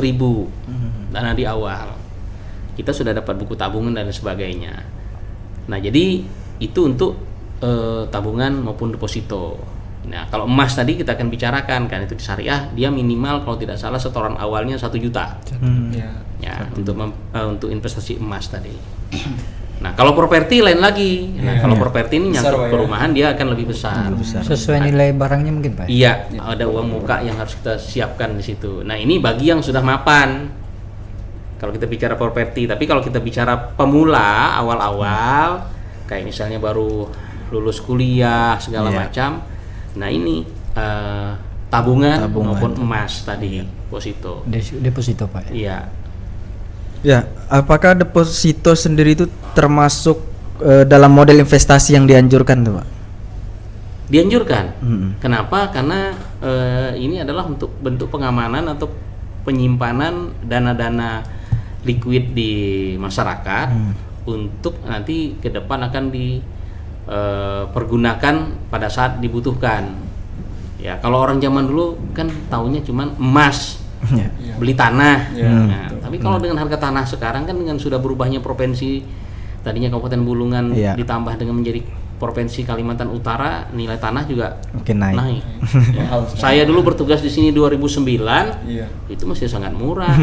dana di awal. Kita sudah dapat buku tabungan dan sebagainya. Nah, jadi itu untuk tabungan maupun deposito. Nah, kalau emas tadi kita akan bicarakan kan, itu di syariah dia minimal kalau tidak salah setoran awalnya 1 juta. Ya, untuk investasi emas tadi. Nah, kalau properti lain lagi. Nah, kalau properti ini nyangkut perumahan dia akan lebih besar. Sesuai nilai barangnya mungkin, Pak. Iya, ada uang muka yang harus kita siapkan di situ. Nah, ini bagi yang sudah mapan. Kalau kita bicara properti, tapi kalau kita bicara pemula awal-awal kayak misalnya baru lulus kuliah segala macam. Nah, ini tabungan maupun emas tadi, deposito. Deposito, Pak. Iya. Ya, apakah deposito sendiri itu termasuk dalam model investasi yang dianjurkan tuh, Pak? Dianjurkan. Kenapa? Karena ini adalah untuk bentuk pengamanan atau penyimpanan dana-dana liquid di masyarakat untuk nanti ke depan akan dipergunakan pada saat dibutuhkan. Ya, kalau orang zaman dulu kan taunya cuman emas. Beli tanah. Nah, tapi kalau dengan harga tanah sekarang kan dengan sudah berubahnya provinsi, tadinya Kabupaten Bulungan ditambah dengan menjadi Provinsi Kalimantan Utara, nilai tanah juga naik. Saya dulu bertugas di sini 2009, itu masih sangat murah.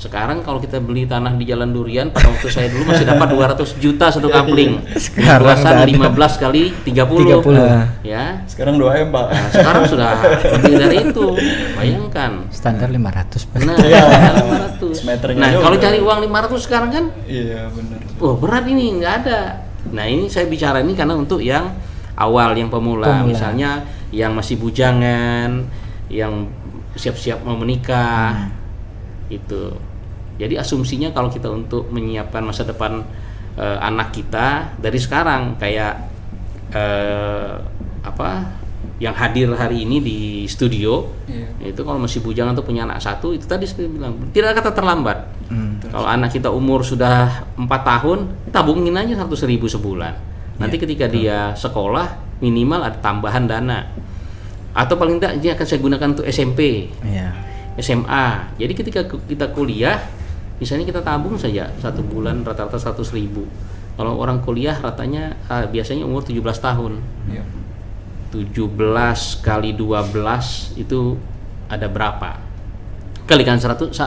Sekarang kalau kita beli tanah di Jalan Durian pada waktu saya dulu masih dapat 200 juta satu kapling. Sekarang 15 kali 30. Ya. Sekarang 2M, Pak. Nah, sekarang sudah lebih dari itu. Bayangkan. Standar 500, Pak. Nah, 500. Nah, kalau cari uang 500 sekarang kan? Iya, benar. Oh, berat ini, nggak ada. Nah, ini saya bicara ini karena untuk yang awal, yang pemula. Misalnya yang masih bujangan, yang siap-siap mau menikah. Itu. Jadi asumsinya kalau kita untuk menyiapkan masa depan anak kita dari sekarang kayak yang hadir hari ini di studio, itu kalau masih bujang atau punya anak satu, itu tadi saya bilang tidak kata terlambat. Kalau anak kita umur sudah 4 tahun, tabungin aja 100.000 sebulan. Nanti ketika dia sekolah minimal ada tambahan dana, atau paling tidak dia akan saya gunakan untuk SMP, SMA. Jadi ketika kita kuliah, misalnya kita tabung saja 1 bulan rata-rata 100.000. Kalau orang kuliah ratanya biasanya umur 17 tahun. 17 kali 12 itu ada berapa? Kalikan 100.000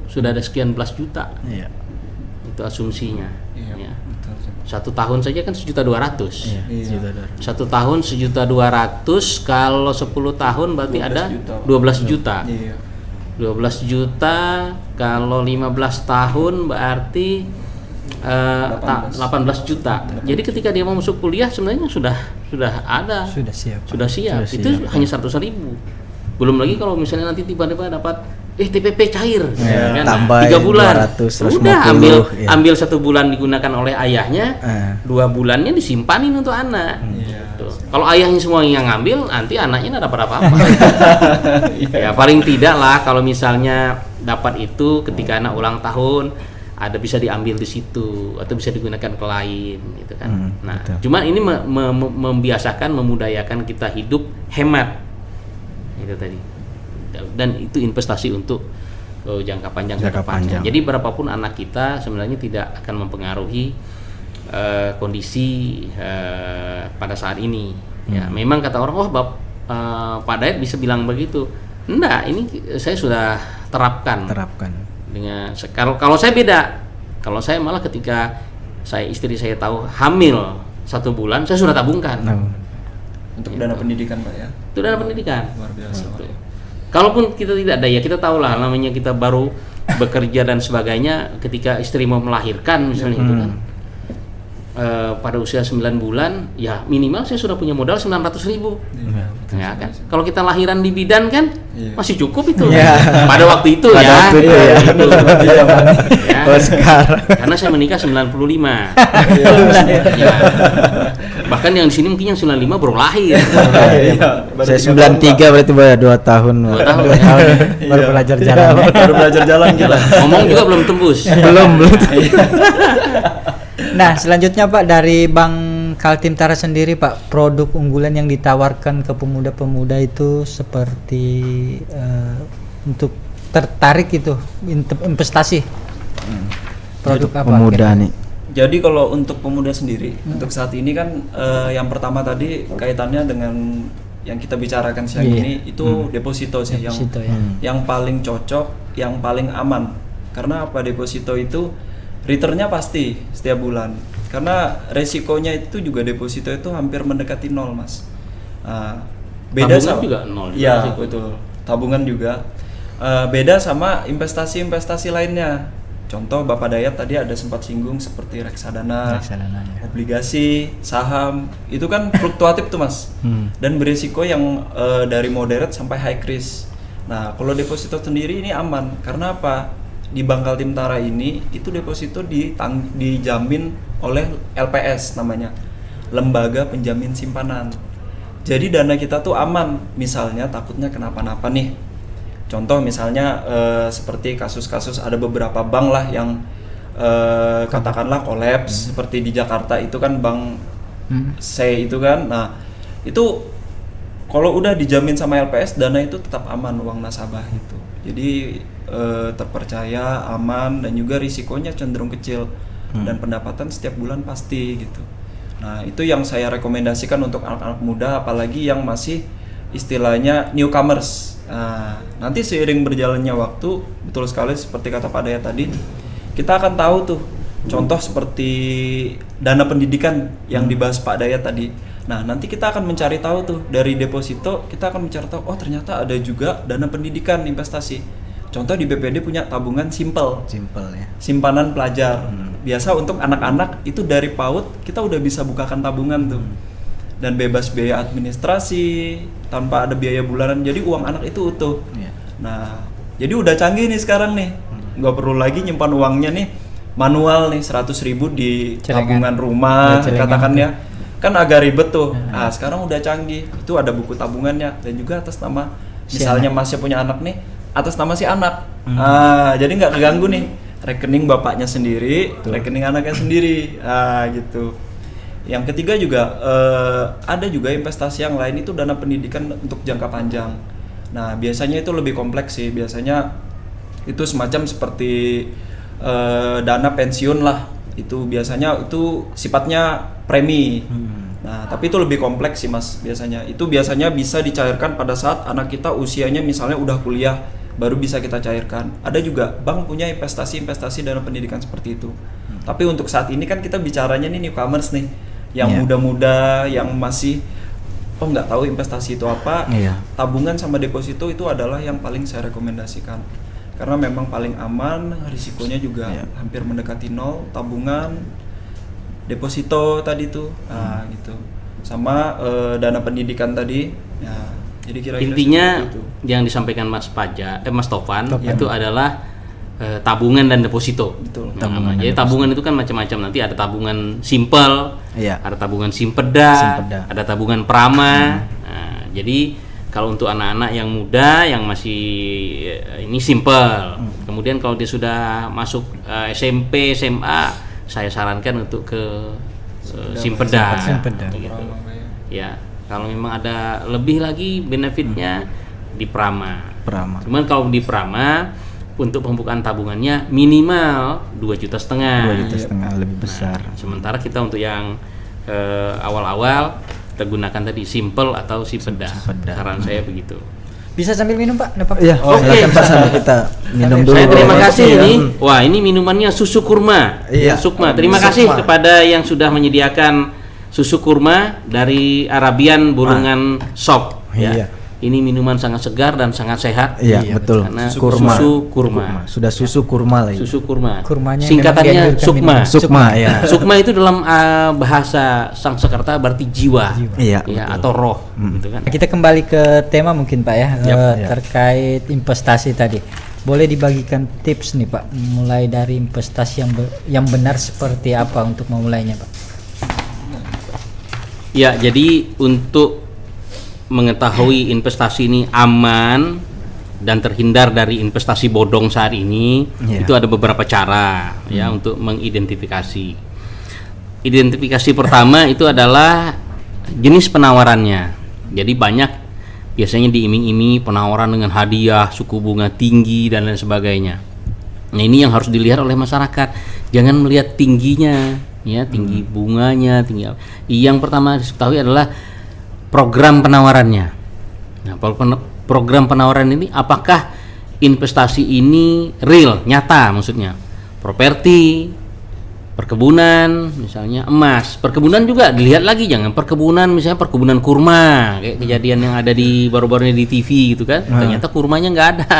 sudah ada sekian belas juta. Itu asumsinya. Satu tahun saja kan 1.200.000. 1 tahun 1.200.000, kalau 10 tahun berarti ada 12 juta. 12 juta kalau 15 tahun berarti 18 juta. Jadi ketika dia mau masuk kuliah sebenarnya sudah ada. Sudah siap. Itu hanya 100.000. Belum lagi kalau misalnya nanti tiba-tiba dapat TPP cair, kan? Tambah 3 bulan. 200, udah ambil 1 bulan digunakan oleh ayahnya, 2 bulannya disimpanin untuk anak. Gitu. Kalau ayahnya semua yang ngambil, nanti anaknya nggak dapat apa-apa. Ya paling tidak lah kalau misalnya dapat itu ketika anak ulang tahun, ada bisa diambil di situ atau bisa digunakan ke lain, gitu kan. Nah, cuman ini membiasakan, memudayakan kita hidup hemat, itu tadi. Dan itu investasi untuk jangka panjang. Jadi berapapun anak kita sebenarnya tidak akan mempengaruhi kondisi pada saat ini. Ya, memang kata orang, Pak Dayat bisa bilang begitu. Enggak, ini saya sudah terapkan. Dengan kalau saya beda. Kalau saya malah ketika istri saya tahu hamil 1 bulan, saya sudah tabungkan. Untuk dana pendidikan, Pak, ya. Itu dana pendidikan. Luar biasa. Kalaupun kita tidak ada, ya kita tahulah namanya kita baru bekerja dan sebagainya, ketika istri mau melahirkan misalnya itu kan pada usia 9 bulan, ya minimal saya sudah punya modal 900.000. Ya kan? Kalau kita lahiran di bidan kan masih cukup itu. Pada waktu itu ya. Karena saya menikah 95. Bahkan yang di sini mungkin yang 95 baru lahir. Saya 93 berarti baru 2 tahun. 2 tahun. Baru belajar jalan. Baru belajar jalan gila. Ngomong juga belum tembus. belum. Nah, selanjutnya Pak, dari Bank Kaltim Tara sendiri Pak, produk unggulan yang ditawarkan ke pemuda-pemuda itu seperti untuk tertarik itu investasi. Produk apa? Pemuda nih. Jadi kalau untuk pemuda sendiri, untuk saat ini kan yang pertama tadi kaitannya dengan yang kita bicarakan siang ini itu deposito sih yang paling cocok, yang paling aman. Karena apa? Deposito itu returnnya pasti setiap bulan. Karena resikonya itu juga deposito itu hampir mendekati 0, Mas. Beda tabungan sama juga 0. Iya, betul. Tabungan juga. Beda sama investasi-investasi lainnya. Contoh Bapak Dayat tadi ada sempat singgung seperti reksadana obligasi, saham, itu kan fluktuatif tuh Mas. Dan berisiko yang dari moderate sampai high risk. Nah, kalau deposito sendiri ini aman. Karena apa? Di Bank Kaltim Tara ini itu deposito dijamin oleh LPS namanya, Lembaga Penjamin Simpanan. Jadi dana kita tuh aman. Misalnya takutnya kenapa-napa nih. Contoh misalnya seperti kasus-kasus ada beberapa bank lah yang katakanlah kolaps seperti di Jakarta itu kan Bank C itu kan. Nah, itu kalau udah dijamin sama LPS, dana itu tetap aman, uang nasabah itu. Jadi terpercaya, aman, dan juga risikonya cenderung kecil dan pendapatan setiap bulan pasti gitu. Nah, itu yang saya rekomendasikan untuk anak-anak muda, apalagi yang masih istilahnya newcomers. Nah, nanti seiring berjalannya waktu, betul sekali seperti kata Pak Dayat tadi, kita akan tahu tuh contoh seperti dana pendidikan yang dibahas Pak Dayat tadi. Nah, nanti kita akan mencari tahu tuh dari deposito, kita akan mencari tahu, oh ternyata ada juga dana pendidikan investasi. Contoh di BPD punya tabungan simple ya. Simpanan pelajar. Biasa untuk anak-anak itu dari PAUD kita udah bisa bukakan tabungan tuh. Dan bebas biaya administrasi, tanpa ada biaya bulanan. Jadi uang anak itu utuh. Nah, jadi udah canggih nih sekarang nih. Nggak perlu lagi nyimpan uangnya nih manual nih 100.000 di tabungan rumah katakan ya. Kan agak ribet tuh. Nah, sekarang udah canggih. Itu ada buku tabungannya dan juga atas nama misalnya masih punya anak nih, atas nama si anak. Jadi nggak keganggu nih. Rekening bapaknya sendiri, rekening anaknya sendiri. Gitu. Yang ketiga juga ada juga investasi yang lain itu dana pendidikan untuk jangka panjang. Nah, biasanya itu lebih kompleks sih. Biasanya itu semacam seperti dana pensiun lah. Itu biasanya itu sifatnya premi. Nah, tapi itu lebih kompleks sih Mas biasanya. Itu biasanya bisa dicairkan pada saat anak kita usianya misalnya udah kuliah, baru bisa kita cairkan. Ada juga bank punya investasi dana pendidikan seperti itu. Tapi untuk saat ini kan kita bicaranya nih newcomers nih, yang muda-muda, yang masih nggak tahu investasi itu apa. Tabungan sama deposito itu adalah yang paling saya rekomendasikan. Karena memang paling aman, risikonya juga hampir mendekati 0. Tabungan, deposito tadi tuh, gitu. Sama dana pendidikan tadi. Ya, jadi kira-kira intinya yang disampaikan Mas Tovan itu adalah tabungan dan deposito. Betul. Jadi tabungan itu kan macam-macam. Nanti ada tabungan simple, ada tabungan simpeda, ada tabungan prama. Nah, jadi kalau untuk anak-anak yang muda yang masih ini simple. Kemudian kalau dia sudah masuk SMP, SMA, saya sarankan untuk ke simpeda. Gitu. Ya, kalau memang ada lebih lagi benefitnya di prama. Cuman kalau di prama untuk pembukaan tabungannya minimal 2,5 juta. 2,5 juta lebih besar. Sementara kita untuk yang awal-awal kita gunakan tadi simple atau simpeda. Saran saya begitu. Bisa sambil minum Pak? Iya. Silakan Pak, sambil kita minum dulu. Saya terima kasih ini. Wah, ini minumannya susu kurma. Sukma. Terima kasih kepada yang sudah menyediakan susu kurma dari Arabian Bulungan Shop. ini minuman sangat segar dan sangat sehat. Iya, betul. Karena Kurma. susu kurma. Sudah susu kurma lagi. Susu kurma. Kurmanya Singkatannya memang sukma. dianjurkan Sukma ya. Sukma itu dalam bahasa Sanskerta berarti jiwa. Iya, Ya, atau roh gitu kan. Kita kembali ke tema mungkin Pak ya, Yap. terkait investasi tadi. Boleh dibagikan tips nih Pak, mulai dari investasi yang benar seperti apa untuk memulainya Pak? Ya, jadi untuk mengetahui investasi ini aman dan terhindar dari investasi bodong saat ini, itu ada beberapa cara ya untuk mengidentifikasi. Identifikasi pertama itu adalah jenis penawarannya. Jadi banyak biasanya diiming-imingi penawaran dengan hadiah, suku bunga tinggi dan lain sebagainya. Nah, ini yang harus dilihat oleh masyarakat. Jangan melihat tingginya, ya, tinggi bunganya, tinggi. Yang pertama diketahui adalah program penawarannya. Nah, program penawaran ini apakah investasi ini real, nyata maksudnya. Properti, perkebunan, misalnya emas. Perkebunan juga dilihat lagi, jangan perkebunan misalnya perkebunan kurma kayak kejadian yang ada di baru-baru ini di TV gitu kan. Ternyata kurmanya nggak ada.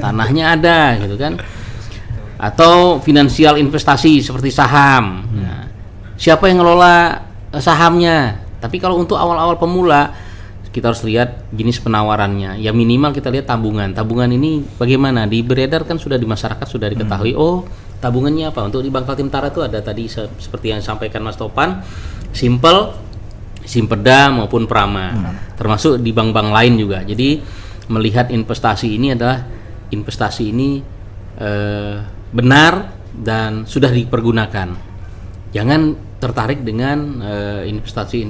Tanahnya ada gitu kan. Atau finansial investasi seperti saham. Nah, siapa yang ngelola sahamnya? Tapi kalau untuk awal-awal pemula kita harus lihat jenis penawarannya. Ya minimal kita lihat tabungan. Tabungan ini bagaimana? Beredar kan sudah di masyarakat sudah diketahui. Oh, tabungannya apa? Untuk di Bank Kaltim Tara itu ada tadi seperti yang disampaikan Mas Topan, Simple, Simpeda maupun Prama. Termasuk di bank-bank lain juga. Jadi melihat investasi ini adalah investasi ini benar dan sudah dipergunakan. Jangan tertarik dengan investasi.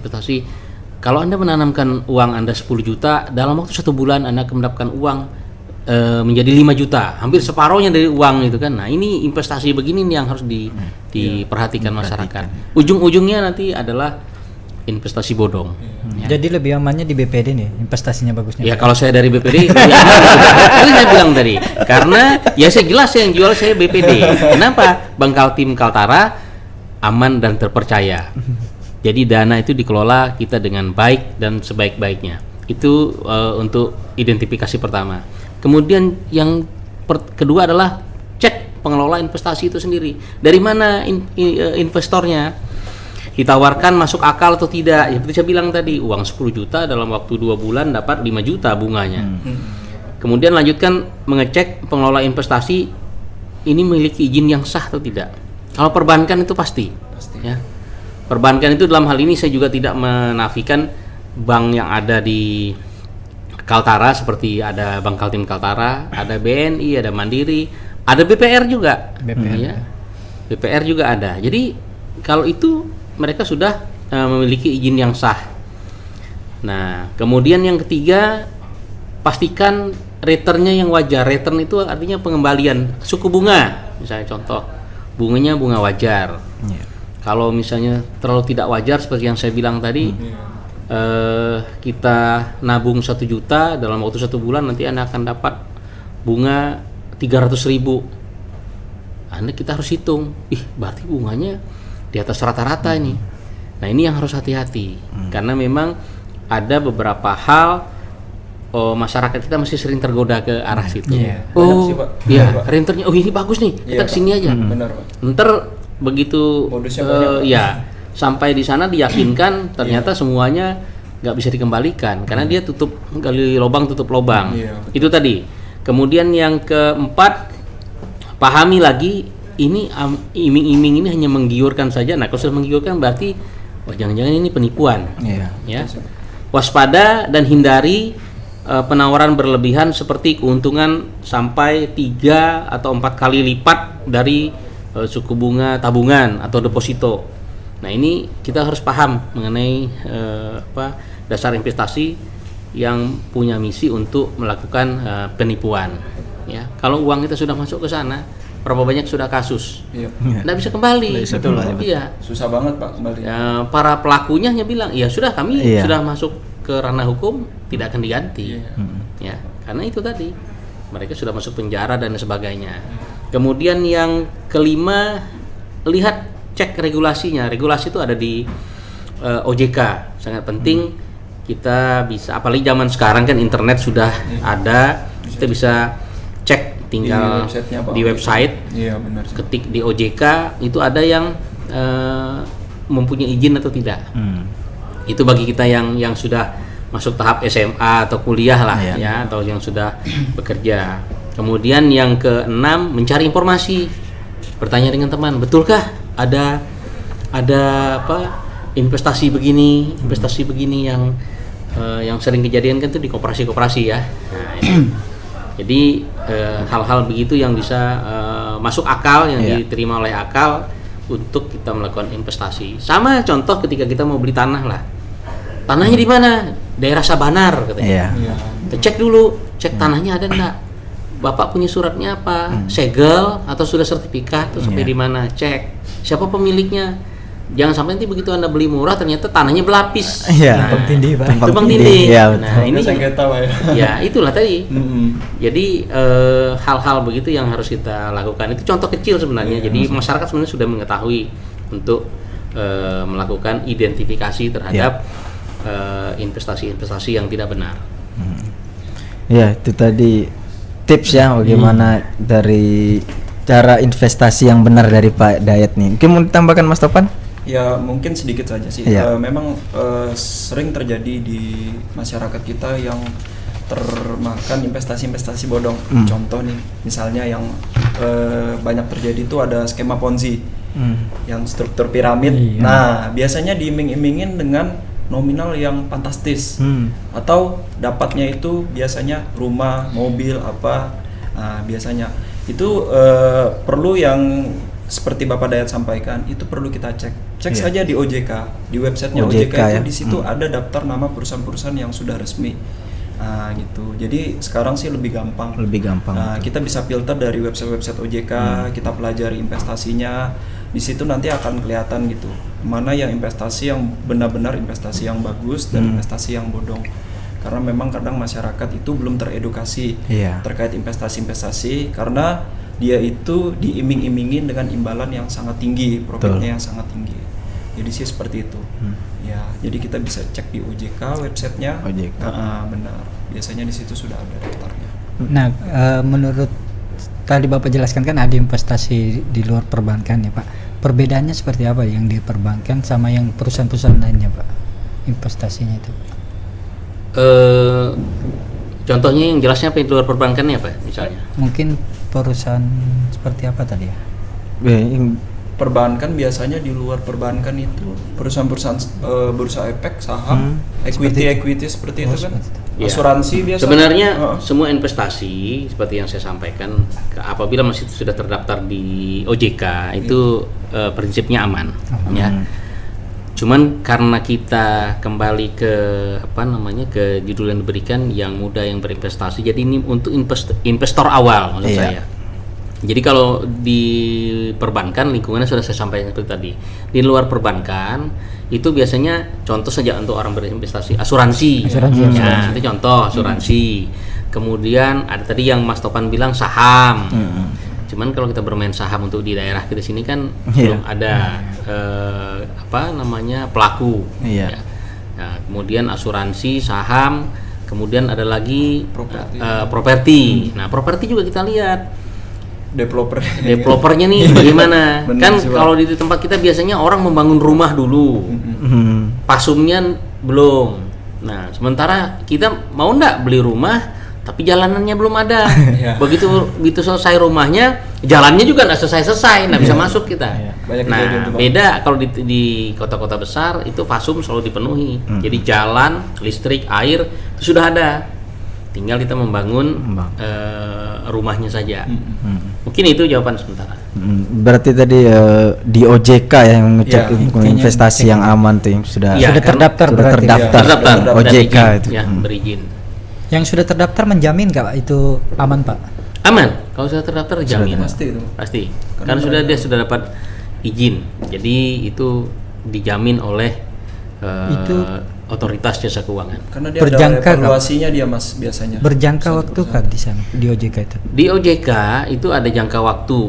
Kalau Anda menanamkan uang Anda 10 juta, dalam waktu 1 bulan Anda akan mendapatkan uang menjadi 5 juta, hampir separuhnya dari uang itu kan. Nah, ini investasi begini nih yang harus diperhatikan masyarakat. Ujung-ujungnya nanti adalah investasi bodong. Jadi lebih amannya di BPD nih, investasinya bagusnya. Ya kalau saya dari BPD, lebih aman. Tadi saya bilang tadi, karena ya saya jelas yang jual saya BPD. Kenapa? Bank Kaltim Kaltara aman dan terpercaya. Jadi dana itu dikelola kita dengan baik dan sebaik-baiknya. Itu untuk identifikasi pertama. Kemudian yang kedua adalah cek pengelola investasi itu sendiri. Dari mana investornya? Ditawarkan masuk akal atau tidak? Ya, seperti saya bilang tadi, uang 10 juta dalam waktu 2 bulan dapat 5 juta bunganya. Kemudian lanjutkan mengecek pengelola investasi ini memiliki izin yang sah atau tidak. Kalau perbankan itu pasti. Ya. Perbankan itu dalam hal ini saya juga tidak menafikan bank yang ada di Kaltara seperti ada Bank Kaltim Kaltara, ada BNI, ada Mandiri, ada BPR juga. Ya. BPR juga ada. Jadi kalau itu mereka sudah memiliki izin yang sah. Nah, kemudian yang ketiga, pastikan returnnya yang wajar. Return itu artinya pengembalian suku bunga. Misalnya contoh, bunganya bunga wajar. Kalau misalnya terlalu tidak wajar seperti yang saya bilang tadi, kita nabung 1 juta dalam waktu 1 bulan nanti Anda akan dapat bunga 300.000. Kita harus hitung, berarti bunganya di atas rata-rata ini. Nah, ini yang harus hati-hati karena memang ada beberapa hal masyarakat kita masih sering tergoda ke arah situ. Renternya ini bagus nih, kita kesini aja. Benar, Pak. Ntar begitu sampai di sana diyakinkan ternyata semuanya nggak bisa dikembalikan karena dia gali lubang tutup lubang. Itu tadi. Kemudian yang keempat, pahami lagi ini iming-iming ini hanya menggiurkan saja. Nah, kalau sudah menggiurkan berarti jangan-jangan ini penipuan. Ya. Waspada dan hindari penawaran berlebihan seperti keuntungan sampai 3 atau 4 kali lipat dari suku bunga tabungan atau deposito. Nah, ini kita harus paham mengenai dasar investasi yang punya misi untuk melakukan penipuan. Ya, kalau uang kita sudah masuk ke sana, berapa banyak sudah kasus, nggak bisa kembali. Iya. Susah banget Pak kembali. Para pelakunya hanya bilang, ya sudah kami sudah masuk ke ranah hukum, tidak akan diganti. Ya, karena itu tadi mereka sudah masuk penjara dan sebagainya. Kemudian yang kelima, lihat cek regulasinya. Regulasi itu ada di OJK, sangat penting. kita bisa, apalagi zaman sekarang kan internet sudah ada, kita bisa cek tinggal websitenya, Pak. di website, Iya, benar sih. ketik di OJK itu ada yang mempunyai izin atau tidak. Itu bagi kita yang sudah masuk tahap SMA atau kuliah lah ya, atau yang sudah bekerja. Kemudian yang keenam, mencari informasi, bertanya dengan teman, betulkah ada apa investasi begini yang sering kejadian kan tuh di koperasi ya. Nah, jadi hal-hal begitu yang bisa masuk akal, yang diterima oleh akal untuk kita melakukan investasi. Sama contoh ketika kita mau beli tanah lah, tanahnya di mana? Daerah Sabanar katanya. Kita cek dulu, cek tanahnya ada enggak, bapak punya suratnya apa, segel atau sudah sertifikat atau sampai di mana, cek siapa pemiliknya. Jangan sampai nanti begitu Anda beli murah ternyata tanahnya berlapis. Iya. Tumpang tindih, Pak. Tumpang tindih. Iya, Nah, ini sengketa, Pak, ya. Ya, itulah tadi. Jadi hal-hal begitu yang harus kita lakukan. Itu contoh kecil sebenarnya. Jadi masyarakat sebenarnya sudah mengetahui untuk melakukan identifikasi terhadap investasi-investasi yang tidak benar. Ya, itu tadi tips ya bagaimana dari cara investasi yang benar dari Pak Dayat nih. Mungkin mau ditambahkan Mas Topan? Ya mungkin sedikit saja sih. Memang sering terjadi di masyarakat kita yang termakan investasi-investasi bodong. Contoh nih, misalnya yang banyak terjadi itu ada skema Ponzi, yang struktur piramid. Nah, biasanya diiming-imingin dengan nominal yang fantastis, atau dapatnya itu biasanya rumah, mobil, apa. Nah, biasanya itu perlu yang seperti Bapak Dayat sampaikan, itu perlu kita cek saja di OJK, di websitenya OJK itu ya? di situ ada daftar nama perusahaan-perusahaan yang sudah resmi. Nah, gitu. Jadi sekarang sih lebih gampang. Nah, kita bisa filter dari website-website OJK, kita pelajari investasinya. Di situ nanti akan kelihatan gitu, mana yang investasi yang benar-benar investasi yang bagus dan investasi yang bodong. Karena memang kadang masyarakat itu belum teredukasi terkait investasi-investasi, karena dia itu diiming-imingin dengan imbalan yang sangat tinggi, profitnya yang sangat tinggi. Jadi sih seperti itu. Ya, jadi kita bisa cek di OJK websitenya. Benar. Biasanya di situ sudah ada daftarnya. Nah, menurut tadi Bapak jelaskan kan ada investasi di luar perbankan ya, Pak. Perbedaannya seperti apa yang di perbankan sama yang perusahaan-perusahaan lainnya, Pak? Investasinya itu. Contohnya yang jelasnya apa di luar perbankan ya, Pak? Misalnya. Mungkin perusahaan seperti apa tadi ya? Perbankan biasanya di luar perbankan itu perusahaan-perusahaan bursa efek, saham, equity seperti itu kan. Asuransi biasa. Sebenarnya semua investasi seperti yang saya sampaikan, apabila masih sudah terdaftar di OJK itu prinsipnya aman. Ya. Cuman karena kita kembali ke ke judul yang diberikan, yang muda yang berinvestasi, jadi ini untuk investor awal menurut saya. Jadi kalau di perbankan lingkungannya sudah saya sampaikan seperti tadi. Di luar perbankan itu biasanya contoh saja untuk orang berinvestasi, asuransi. Ya, itu contoh asuransi. Kemudian ada tadi yang Mas Topan bilang saham. Cuman kalau kita bermain saham untuk di daerah kita sini kan belum ada pelaku. Ya. Nah, kemudian asuransi, saham, kemudian ada lagi properti. Nah, properti juga kita lihat developernya nih bagaimana. Kan kalau di tempat kita biasanya orang membangun rumah dulu, pasumnya belum. Nah, sementara kita mau ndak beli rumah tapi jalanannya belum ada. Begitu selesai rumahnya, jalannya juga nggak selesai, nggak bisa masuk kita. Nah, beda kalau di kota-kota besar itu pasum selalu dipenuhi. Jadi jalan, listrik, air itu sudah ada. Tinggal kita membangun rumahnya saja. Mungkin itu jawaban sementara. Berarti tadi di OJK yang ngecek investasi yang aman tuh yang sudah terdaftar. OJK itu. Ya, berizin. Yang sudah terdaftar menjamin nggak Pak itu aman, Pak? Aman. Kalau sudah terdaftar jamin. Pasti. Karena dia sudah dapat izin. Jadi itu dijamin oleh otoritas jasa keuangan. Karena dia ada evaluasinya dia Mas biasanya. Berjangka waktu kan di sana di OJK itu? Di OJK itu ada jangka waktu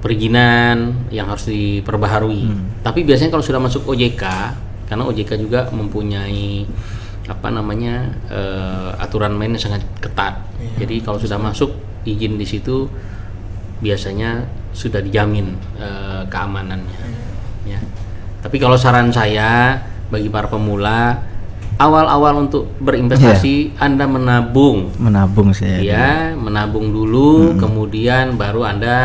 perizinan yang harus diperbaharui. Tapi biasanya kalau sudah masuk OJK karena OJK juga mempunyai aturan main yang sangat ketat. Jadi kalau sudah masuk izin di situ biasanya sudah dijamin keamanannya. Ya. Tapi kalau saran saya bagi para pemula, awal-awal untuk berinvestasi Anda menabung saya. Ya, menabung dulu, kemudian baru Anda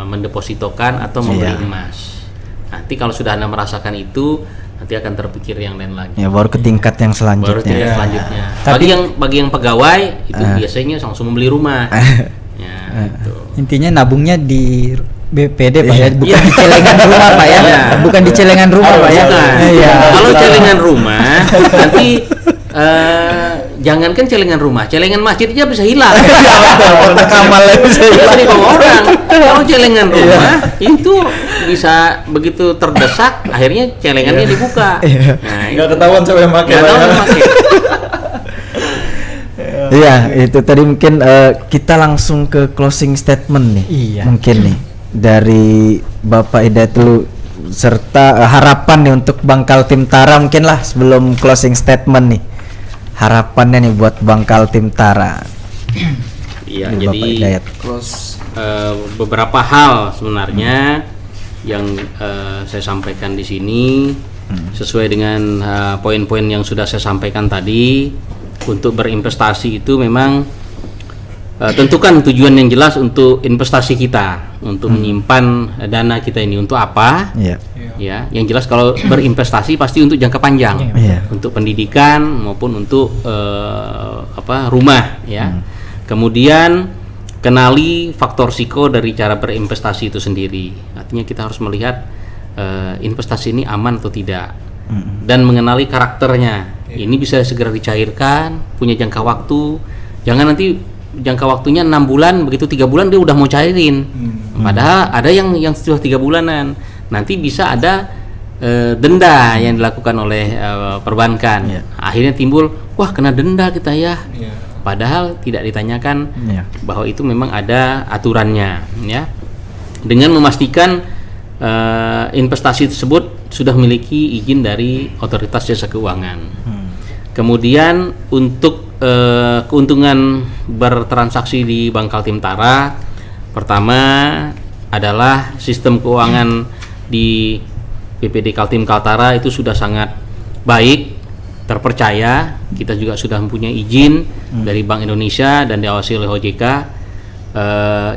mendepositokan atau membeli emas. Nanti kalau sudah Anda merasakan itu, nanti akan terpikir yang lain lagi. Ya, baru ke tingkat yang Baru selanjutnya. tingkat selanjutnya. Tapi Bagi yang pegawai itu biasanya langsung membeli rumah. Ya, itu. intinya nabungnya di BPD Pak ya, bukan di celengan rumah Pak ya. Iya. Bukan di celengan rumah Pak ya. Bukan. Iya. Kalau celengan rumah nanti jangankan celengan rumah, celengan masjid aja bisa hilang. Kamalnya bisa Bisa dibawa orang. Kalau celengan rumah itu bisa begitu terdesak, akhirnya celengannya dibuka. Nah, Nggak ketahuan siapa yang pakai. nggak tahu yang pakai. Iya, itu tadi mungkin kita langsung ke closing statement nih. Iya. Mungkin nih dari Bapak Hidayat dulu serta harapan nih untuk Bangkal Tim Tara mungkin lah sebelum closing statement nih. Harapannya nih buat Bangkal Tim Tara. Iya, Dari Bapak jadi Hidayat. beberapa hal sebenarnya yang saya sampaikan di sini sesuai dengan poin-poin yang sudah saya sampaikan tadi. Untuk berinvestasi itu memang tentukan tujuan yang jelas untuk investasi kita, untuk menyimpan dana kita ini untuk apa. Iya. Ya, yang jelas kalau berinvestasi pasti untuk jangka panjang, Iya. untuk pendidikan maupun untuk rumah, ya. Kemudian kenali faktor risiko dari cara berinvestasi itu sendiri. Artinya kita harus melihat investasi ini aman atau tidak, dan mengenali karakternya. Ini bisa segera dicairkan, punya jangka waktu. Jangan nanti jangka waktunya 6 bulan, begitu 3 bulan dia udah mau cairin. Padahal ada yang sudah 3 bulanan. Nanti bisa ada denda yang dilakukan oleh perbankan. Akhirnya timbul, wah kena denda kita ya. Padahal tidak ditanyakan bahwa itu memang ada aturannya, ya. Dengan memastikan investasi tersebut sudah memiliki izin dari Otoritas Jasa Keuangan. Kemudian untuk keuntungan bertransaksi di Bangkal Tim Tara, pertama adalah sistem keuangan di BPD Kaltim Kaltara itu sudah sangat baik, terpercaya. Kita juga sudah mempunyai izin dari Bank Indonesia dan diawasi oleh OJK.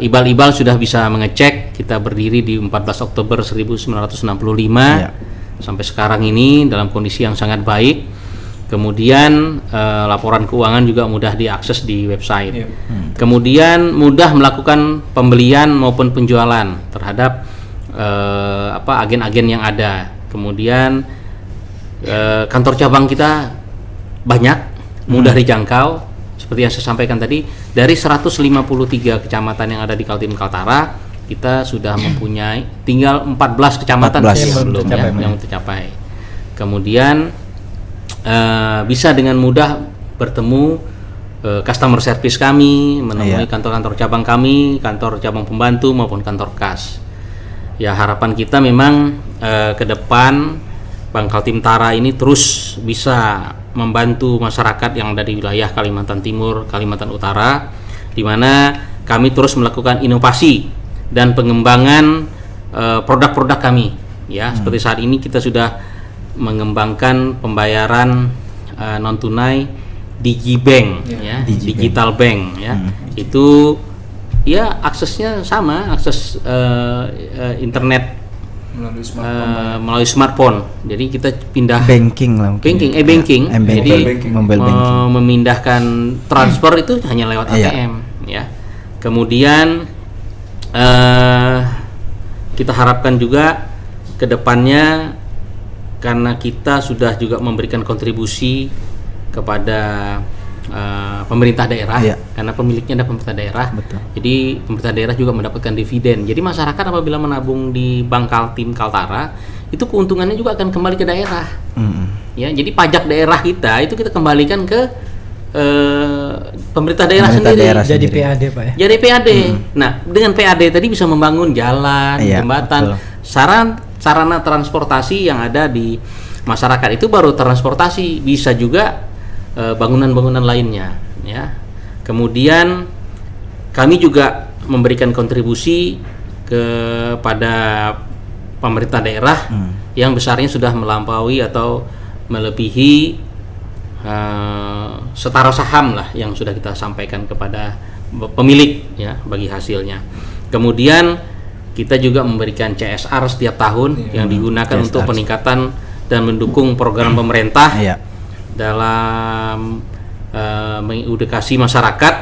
Ibal-ibal sudah bisa mengecek. Kita berdiri di 14 Oktober 1965 sampai sekarang ini dalam kondisi yang sangat baik. Kemudian laporan keuangan juga mudah diakses di website. Kemudian mudah melakukan pembelian maupun penjualan terhadap agen-agen yang ada. Kemudian kantor cabang kita banyak, mudah dijangkau. Seperti yang saya sampaikan tadi, dari 153 kecamatan yang ada di Kaltim Kaltara, kita sudah mempunyai tinggal 14 kecamatan 14 yang belum yang tercapai. Kemudian bisa dengan mudah bertemu customer service kami, menemui kantor-kantor cabang kami, kantor cabang pembantu maupun kantor kas. Ya, harapan kita memang ke depan Bangkal Tim Tara ini terus bisa membantu masyarakat yang ada di wilayah Kalimantan Timur, Kalimantan Utara, di mana kami terus melakukan inovasi dan pengembangan produk-produk kami. Ya, seperti saat ini kita sudah mengembangkan pembayaran non tunai digibank, digital bank, ya. Itu ya aksesnya sama, akses internet melalui smartphone. Jadi kita pindah banking lah mungkin. banking, jadi mobile banking. memindahkan transfer itu hanya lewat ATM, ya. Kemudian kita harapkan juga ke depannya, karena kita sudah juga memberikan kontribusi kepada pemerintah daerah, karena pemiliknya adalah pemerintah daerah. Betul. Jadi pemerintah daerah juga mendapatkan dividen. Jadi masyarakat apabila menabung di Bangkal Tim Kaltara, itu keuntungannya juga akan kembali ke daerah. Ya, jadi pajak daerah kita itu kita kembalikan ke pemerintah daerah sendiri. Jadi PAD Pak ya. Jadi PAD. Nah, dengan PAD tadi bisa membangun jalan, jembatan, sarana transportasi yang ada di masyarakat itu baru transportasi, bisa juga bangunan-bangunan lainnya ya. Kemudian kami juga memberikan kontribusi kepada pemerintah daerah yang besarnya sudah melampaui atau melebihi setara saham lah yang sudah kita sampaikan kepada pemilik ya bagi hasilnya. Kemudian kita juga memberikan CSR setiap tahun yang digunakan CSR untuk peningkatan dan mendukung program pemerintah dalam mengedukasi masyarakat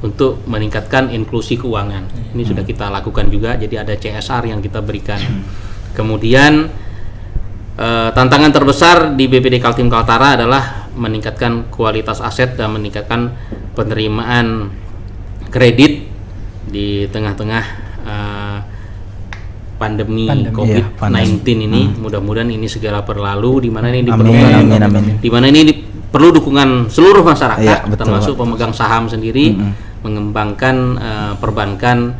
untuk meningkatkan inklusi keuangan. Ini sudah kita lakukan juga, jadi ada CSR yang kita berikan. Kemudian tantangan terbesar di BPD Kaltim Kaltara adalah meningkatkan kualitas aset dan meningkatkan penerimaan kredit di tengah-tengah pandemi COVID-19 ini. Mudah-mudahan ini segera berlalu, di mana ini diperlukan, di mana ini perlu dukungan seluruh masyarakat, termasuk pemegang saham sendiri, mengembangkan perbankan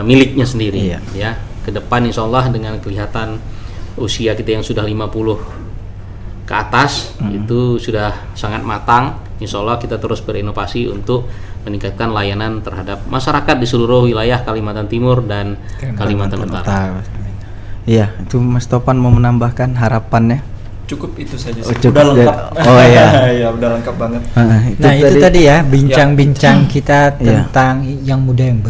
miliknya sendiri. Ya, ke depan insya Allah dengan kelihatan usia kita yang sudah 50 ke atas itu sudah sangat matang. Insya Allah kita terus berinovasi untuk meningkatkan layanan terhadap masyarakat di seluruh wilayah Kalimantan Timur dan Kalimantan Utara. Iya, itu Mas Topan mau menambahkan harapannya? Cukup itu saja. Cukup udah lengkap. Ya, udah lengkap banget. Itu tadi ya bincang-bincang kita tentang yang muda yang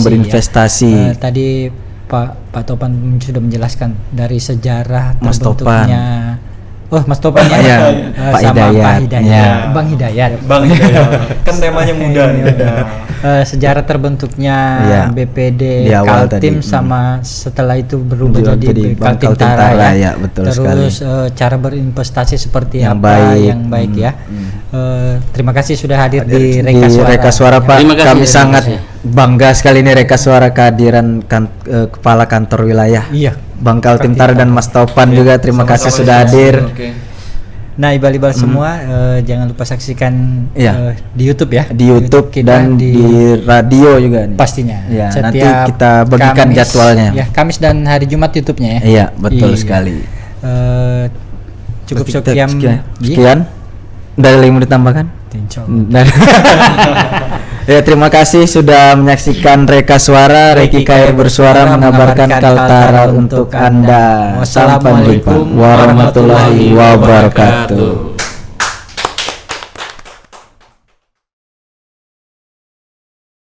berinvestasi. Tadi Pak Topan sudah menjelaskan dari sejarah Mas terbentuknya. Mas Topan ya. Pak Hidayat. Bang Hidayat. Kan temanya muda nih. Sejarah terbentuknya BPD Kaltim sama setelah itu berubah jadi Kaltim Tara ya. Betul Terus cara berinvestasi seperti yang baik ya. Terima kasih sudah hadir di Reka Suara Pak. Kami sangat bangga sekali ini Reka Suara kehadiran kepala kantor wilayah. Bang Kaltim Tara dan Mas Topan juga terima kasih sudah hadir. Nah, ibal-ibal semua jangan lupa saksikan di YouTube ya. Di YouTube dan di radio juga nih. Pastinya. Ya, nanti kita bagikan jadwalnya. Ya, Kamis dan hari Jumat YouTube-nya ya. Iya, betul sekali. Cukup sekian. Udah ada yang mau ditambahkan? Ya, terima kasih sudah menyaksikan Reka Suara. Reki KR bersuara mengabarkan Kaltara untuk Anda. Wassalamualaikum warahmatullahi wabarakatuh.